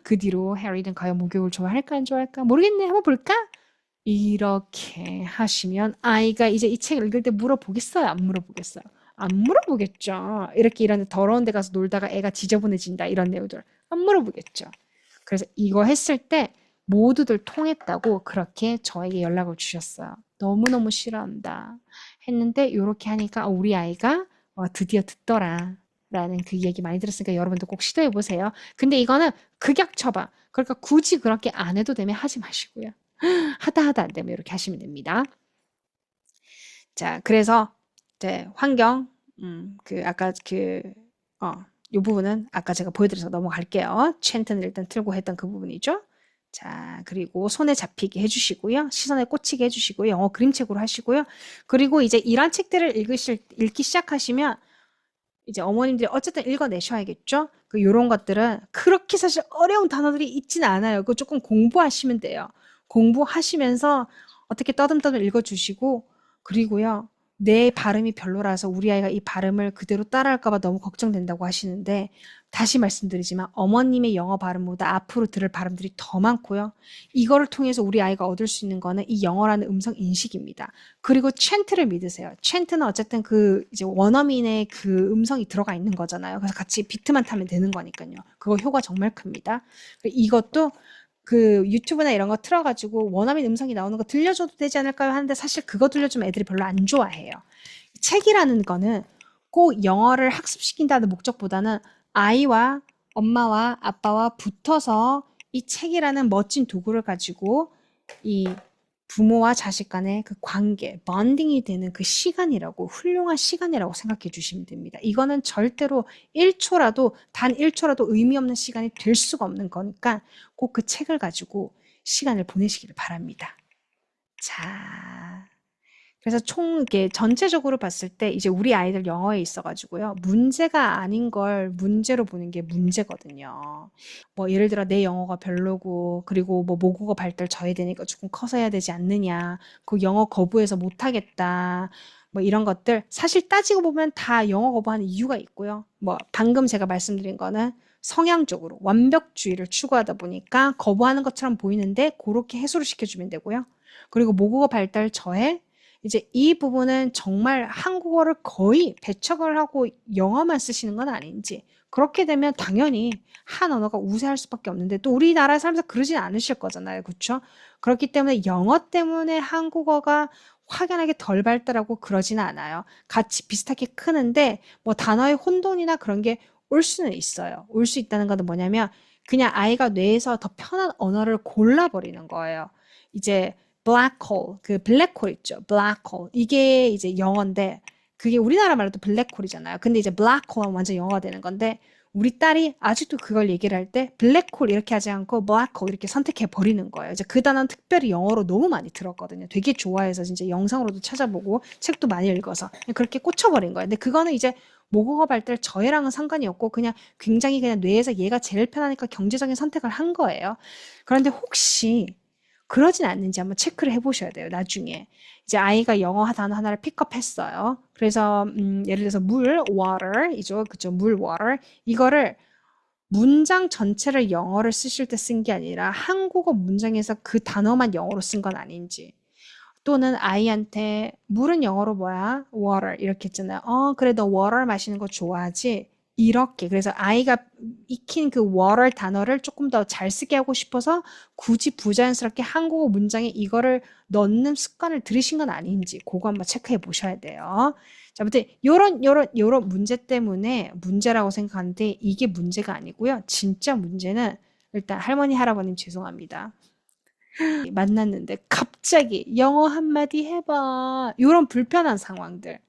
그 뒤로 해리는 과연 목욕을 좋아할까 안 좋아할까 모르겠네. 한번 볼까? 이렇게 하시면 아이가 이제 이 책을 읽을 때 물어보겠어요? 안 물어보겠어요? 안 물어보겠죠. 이렇게 이런 더러운 데 가서 놀다가 애가 지저분해진다 이런 내용들 안 물어보겠죠. 그래서 이거 했을 때 모두들 통했다고 그렇게 저에게 연락을 주셨어요. 너무너무 싫어한다. 했는데 이렇게 하니까 우리 아이가 드디어 듣더라. 라는 그 얘기 많이 들었으니까 여러분도 꼭 시도해 보세요. 근데 이거는 극약 처방. 그러니까 굳이 그렇게 안 해도 되면 하지 마시고요. 하다 안 되면 이렇게 하시면 됩니다. 자, 그래서 이제 환경, 아까 요 부분은 아까 제가 보여드려서 넘어갈게요. 챈튼을 일단 틀고 했던 그 부분이죠. 자, 그리고 손에 잡히게 해주시고요. 시선에 꽂히게 해주시고요. 영어 그림책으로 하시고요. 그리고 이제 이런 책들을 읽기 시작하시면 이제 어머님들이 어쨌든 읽어내셔야겠죠? 요런 것들은 그렇게 사실 어려운 단어들이 있지는 않아요. 그거 조금 공부하시면 돼요. 공부하시면서 어떻게 떠듬떠듬 읽어주시고, 그리고요, 내 발음이 별로라서 우리 아이가 이 발음을 그대로 따라할까봐 너무 걱정된다고 하시는데, 다시 말씀드리지만 어머님의 영어 발음보다 앞으로 들을 발음들이 더 많고요. 이거를 통해서 우리 아이가 얻을 수 있는 거는 이 영어라는 음성 인식입니다. 그리고 챈트를 믿으세요. 챈트는 어쨌든 그 이제 원어민의 그 음성이 들어가 있는 거잖아요. 그래서 같이 비트만 타면 되는 거니까요. 그거 효과 정말 큽니다. 이것도 그 유튜브나 이런 거 틀어가지고 원어민 음성이 나오는 거 들려줘도 되지 않을까요? 하는데 사실 그거 들려주면 애들이 별로 안 좋아해요. 책이라는 거는 꼭 영어를 학습시킨다는 목적보다는 아이와 엄마와 아빠와 붙어서 이 책이라는 멋진 도구를 가지고 이 부모와 자식 간의 그 관계, 번딩이 되는 그 시간이라고, 훌륭한 시간이라고 생각해 주시면 됩니다. 이거는 절대로 1초라도, 단 1초라도 의미 없는 시간이 될 수가 없는 거니까 꼭 그 책을 가지고 시간을 보내시기를 바랍니다. 자, 그래서 총 이게 전체적으로 봤을 때 이제 우리 아이들 영어에 있어가지고요. 문제가 아닌 걸 문제로 보는 게 문제거든요. 뭐 예를 들어 내 영어가 별로고 그리고 뭐 모국어 발달 저해되니까 조금 커서 해야 되지 않느냐. 그 영어 거부해서 못하겠다. 뭐 이런 것들 사실 따지고 보면 다 영어 거부하는 이유가 있고요. 뭐 방금 제가 말씀드린 거는 성향적으로 완벽주의를 추구하다 보니까 거부하는 것처럼 보이는데 그렇게 해소를 시켜주면 되고요. 그리고 모국어 발달 저해 이제 이 부분은 정말 한국어를 거의 배척을 하고 영어만 쓰시는 건 아닌지 그렇게 되면 당연히 한 언어가 우세할 수밖에 없는데 또 우리나라에 살면서 그러진 않으실 거잖아요. 그렇죠? 그렇기 때문에 영어 때문에 한국어가 확연하게 덜 발달하고 그러지는 않아요. 같이 비슷하게 크는데 뭐 단어의 혼돈이나 그런 게 올 수는 있어요. 올 수 있다는 것은 뭐냐면 그냥 아이가 뇌에서 더 편한 언어를 골라버리는 거예요. 이제 black hole, 그 블랙홀 있죠. black hole. 이게 이제 영어인데 그게 우리나라 말로도 블랙홀이잖아요. 근데 이제 black hole은 완전 영어가 되는 건데 우리 딸이 아직도 그걸 얘기를 할 때 블랙홀 이렇게 하지 않고 black hole 이렇게 선택해 버리는 거예요. 이제 그 단어는 특별히 영어로 너무 많이 들었거든요. 되게 좋아해서 진짜 영상으로도 찾아보고 책도 많이 읽어서 그렇게 꽂혀버린 거예요. 근데 그거는 이제 모국어 발달 저해랑은 상관이 없고 그냥 굉장히 그냥 뇌에서 얘가 제일 편하니까 경제적인 선택을 한 거예요. 그런데 혹시 그러진 않는지 한번 체크를 해보셔야 돼요. 나중에 이제 아이가 영어 단어 하나를 픽업했어요. 그래서 예를 들어서 물, water이죠. 그죠? 물, water 이거를 문장 전체를 영어를 쓰실 때 쓴 게 아니라 한국어 문장에서 그 단어만 영어로 쓴 건 아닌지 또는 아이한테 물은 영어로 뭐야? water 이렇게 했잖아요. 그래 너 water 마시는 거 좋아하지? 이렇게 그래서 아이가 익힌 그 water 단어를 조금 더 잘 쓰게 하고 싶어서 굳이 부자연스럽게 한국어 문장에 이거를 넣는 습관을 들이신 건 아닌지 그거 한번 체크해 보셔야 돼요. 자, 아무튼 요런 문제 때문에 문제라고 생각하는데 이게 문제가 아니고요. 진짜 문제는 일단 할머니 할아버님 죄송합니다. 만났는데 갑자기 영어 한마디 해봐. 이런 불편한 상황들.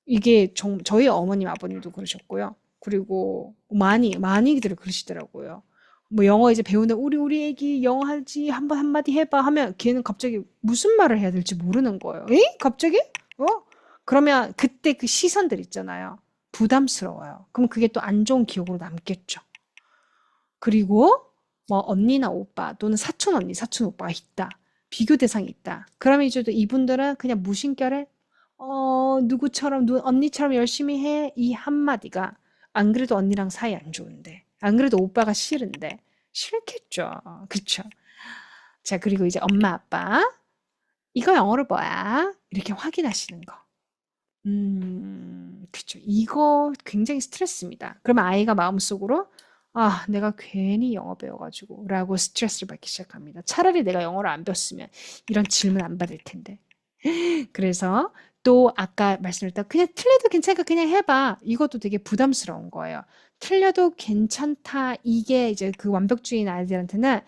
이게 저희 어머님 아버님도 그러셨고요. 그리고 많이들 그러시더라고요. 뭐 영어 이제 배우는 우리 애기 영어 하지 한번 한마디 해봐 하면 걔는 갑자기 무슨 말을 해야 될지 모르는 거예요. 에? 갑자기? 어? 그러면 그때 그 시선들 있잖아요. 부담스러워요. 그럼 그게 또 안 좋은 기억으로 남겠죠. 그리고 뭐 언니나 오빠 또는 사촌 언니, 사촌 오빠가 있다. 비교 대상이 있다. 그러면 이제 또 이분들은 그냥 무심결에 누구처럼 언니처럼 열심히 해. 이 한마디가 안 그래도 언니랑 사이 안 좋은데 안 그래도 오빠가 싫은데 싫겠죠. 그쵸? 자, 그리고 이제 엄마 아빠 이거 영어로 뭐야? 이렇게 확인하시는 거. 그쵸. 이거 굉장히 스트레스입니다. 그러면 아이가 마음속으로 아, 내가 괜히 영어 배워가지고 라고 스트레스를 받기 시작합니다. 차라리 내가 영어를 안 배웠으면 이런 질문 안 받을 텐데. 그래서 또 아까 말씀드렸다 그냥 틀려도 괜찮으니까 그냥 해봐. 이것도 되게 부담스러운 거예요. 틀려도 괜찮다. 이게 이제 그 완벽주의인 아이들한테는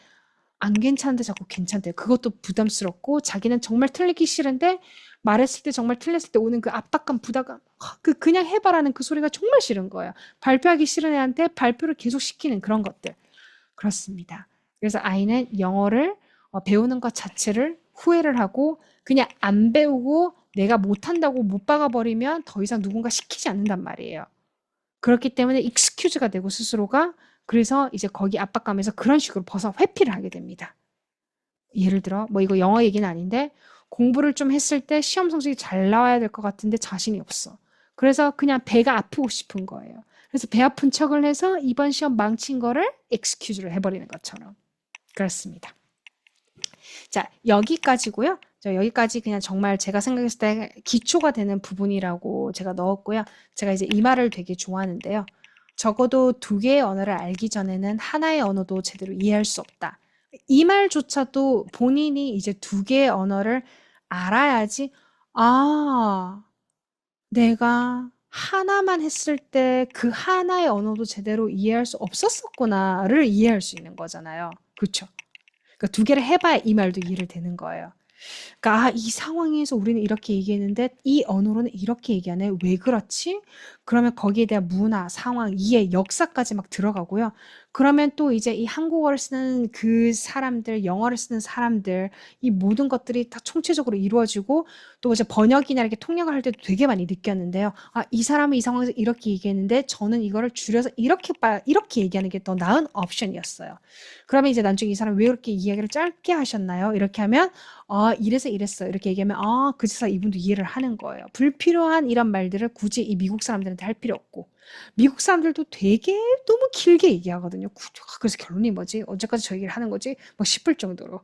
안 괜찮은데 자꾸 괜찮대요. 그것도 부담스럽고 자기는 정말 틀리기 싫은데 말했을 때 정말 틀렸을 때 오는 그 압박감, 부담감, 그냥 해봐라는 그 소리가 정말 싫은 거예요. 발표하기 싫은 애한테 발표를 계속 시키는 그런 것들. 그렇습니다. 그래서 아이는 영어를 배우는 것 자체를 후회를 하고 그냥 안 배우고 내가 못한다고 못 박아버리면 더 이상 누군가 시키지 않는단 말이에요. 그렇기 때문에 익스큐즈가 되고 스스로가 그래서 이제 거기 압박감에서 그런 식으로 벗어 회피를 하게 됩니다. 예를 들어 뭐 이거 영어 얘기는 아닌데 공부를 좀 했을 때 시험 성적이 잘 나와야 될 것 같은데 자신이 없어. 그래서 그냥 배가 아프고 싶은 거예요. 그래서 배 아픈 척을 해서 이번 시험 망친 거를 익스큐즈를 해버리는 것처럼. 그렇습니다. 자, 여기까지고요. 여기까지 그냥 정말 제가 생각했을 때 기초가 되는 부분이라고 제가 넣었고요. 제가 이제 이 말을 되게 좋아하는데요. 적어도 두 개의 언어를 알기 전에는 하나의 언어도 제대로 이해할 수 없다. 이 말조차도 본인이 이제 두 개의 언어를 알아야지, 아, 내가 하나만 했을 때 그 하나의 언어도 제대로 이해할 수 없었었구나를 이해할 수 있는 거잖아요. 그렇죠? 그러니까 두 개를 해봐야 이 말도 이해를 되는 거예요. 그러니까 이 상황에서 우리는 이렇게 얘기했는데 이 언어로는 이렇게 얘기하네. 왜 그렇지? 그러면 거기에 대한 문화, 상황, 이해, 역사까지 막 들어가고요. 그러면 또 이제 이 한국어를 쓰는 그 사람들, 영어를 쓰는 사람들, 이 모든 것들이 다 총체적으로 이루어지고 또 이제 번역이나 이렇게 통역을 할 때도 되게 많이 느꼈는데요. 아, 이 사람은 이 상황에서 이렇게 얘기했는데 저는 이거를 줄여서 이렇게 얘기하는 게 더 나은 옵션이었어요. 그러면 이제 나중에 이 사람 왜 이렇게 이야기를 짧게 하셨나요? 이렇게 하면 아, 이래서 이랬어. 이렇게 얘기하면 아, 그래서 이분도 이해를 하는 거예요. 불필요한 이런 말들을 굳이 이 미국 사람들한테 할 필요 없고 미국 사람들도 되게 너무 길게 얘기하거든요. 그래서 결론이 뭐지? 언제까지 저 얘기를 하는 거지? 막 싶을 정도로.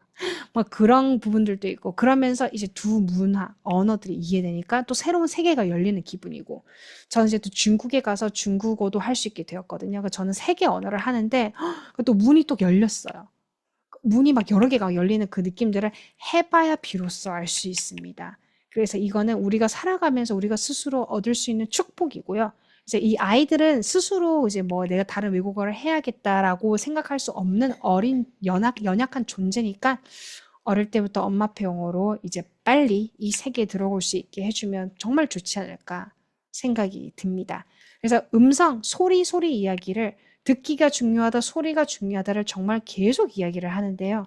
막 그런 부분들도 있고 그러면서 이제 두 문화, 언어들이 이해되니까 또 새로운 세계가 열리는 기분이고 저는 이제 또 중국에 가서 중국어도 할 수 있게 되었거든요. 그래서 저는 세계 언어를 하는데 또 문이 또 열렸어요. 문이 막 여러 개가 열리는 그 느낌들을 해봐야 비로소 알 수 있습니다. 그래서 이거는 우리가 살아가면서 우리가 스스로 얻을 수 있는 축복이고요. 이제 이 아이들은 스스로 이제 뭐 내가 다른 외국어를 해야겠다라고 생각할 수 없는 어린 연약한 존재니까 어릴 때부터 엄마표 영어로 이제 빨리 이 세계에 들어올 수 있게 해주면 정말 좋지 않을까 생각이 듭니다. 그래서 음성, 소리 이야기를 듣기가 중요하다, 소리가 중요하다를 정말 계속 이야기를 하는데요.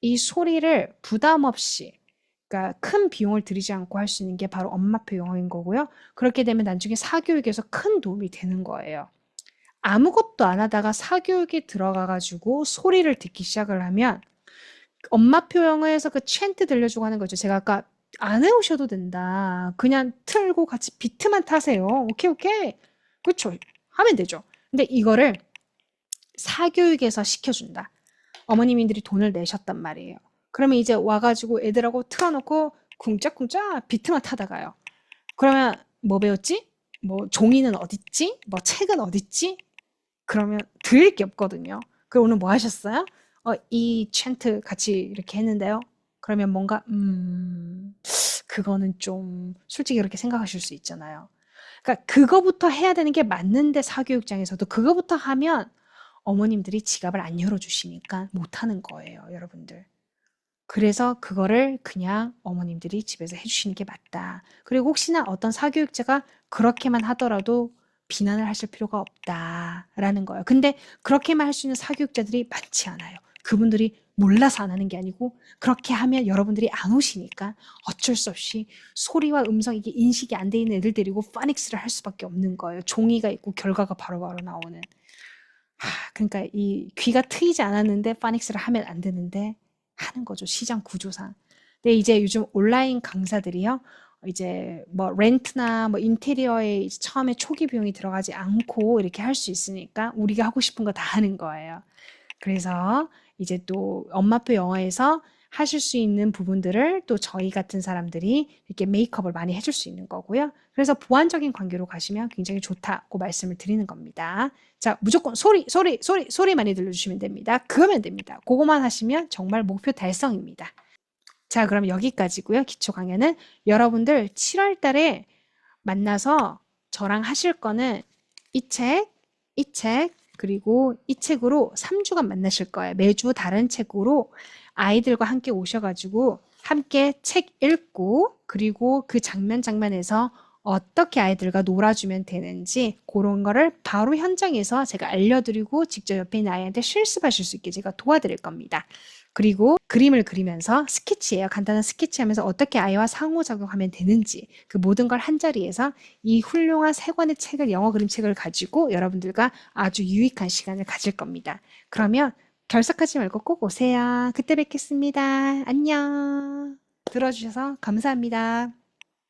이 소리를 부담 없이, 그러니까 큰 비용을 들이지 않고 할 수 있는 게 바로 엄마표 영어인 거고요. 그렇게 되면 나중에 사교육에서 큰 도움이 되는 거예요. 아무것도 안 하다가 사교육에 들어가가지고 소리를 듣기 시작을 하면 엄마표 영어에서 그 챈트 들려주고 하는 거죠. 제가 아까 안 해오셔도 된다. 그냥 틀고 같이 비트만 타세요. 오케이, 오케이. 그렇죠. 하면 되죠. 근데 이거를 사교육에서 시켜준다. 어머님들이 돈을 내셨단 말이에요. 그러면 이제 와가지고 애들하고 틀어놓고 쿵짝쿵짝 비트만 타다가요. 그러면 뭐 배웠지? 뭐 종이는 어딨지? 뭐 책은 어딨지? 그러면 들을 게 없거든요. 그럼 오늘 뭐 하셨어요? 이 챈트 같이 이렇게 했는데요. 그러면 뭔가 그거는 좀 솔직히 그렇게 생각하실 수 있잖아요. 그러니까 그거부터 해야 되는 게 맞는데 사교육장에서도 그거부터 하면 어머님들이 지갑을 안 열어주시니까 못하는 거예요, 여러분들. 그래서 그거를 그냥 어머님들이 집에서 해주시는 게 맞다. 그리고 혹시나 어떤 사교육자가 그렇게만 하더라도 비난을 하실 필요가 없다라는 거예요. 근데 그렇게만 할 수 있는 사교육자들이 많지 않아요. 그분들이 몰라서 안 하는 게 아니고 그렇게 하면 여러분들이 안 오시니까 어쩔 수 없이 소리와 음성 이게 인식이 안 돼 있는 애들 데리고 파닉스를 할 수밖에 없는 거예요. 종이가 있고 결과가 바로바로 나오는. 그러니까 이 귀가 트이지 않았는데 파닉스를 하면 안 되는데 하는 거죠. 시장 구조상. 근데 이제 요즘 온라인 강사들이요. 이제 뭐 렌트나 뭐 인테리어에 처음에 초기 비용이 들어가지 않고 이렇게 할 수 있으니까 우리가 하고 싶은 거 다 하는 거예요. 그래서 이제 또 엄마표 영어에서 하실 수 있는 부분들을 또 저희 같은 사람들이 이렇게 메이크업을 많이 해줄 수 있는 거고요. 그래서 보완적인 관계로 가시면 굉장히 좋다고 말씀을 드리는 겁니다. 자, 무조건 소리 많이 들려주시면 됩니다. 그거면 됩니다. 그거만 하시면 정말 목표 달성입니다. 자, 그럼 여기까지고요. 기초 강연은 여러분들 7월 달에 만나서 저랑 하실 거는 이 책, 이 책, 그리고 이 책으로 3주간 만나실 거예요. 매주 다른 책으로 아이들과 함께 오셔가지고 함께 책 읽고 그리고 그 장면에서 어떻게 아이들과 놀아주면 되는지 그런 거를 바로 현장에서 제가 알려드리고 직접 옆에 있는 아이한테 실습하실 수 있게 제가 도와드릴 겁니다. 그리고 그림을 그리면서 스케치예요. 간단한 스케치하면서 어떻게 아이와 상호작용하면 되는지 그 모든 걸 한자리에서 이 훌륭한 세 권의 책을 영어 그림책을 가지고 여러분들과 아주 유익한 시간을 가질 겁니다. 그러면 결석하지 말고 꼭 오세요. 그때 뵙겠습니다. 안녕. 들어주셔서 감사합니다.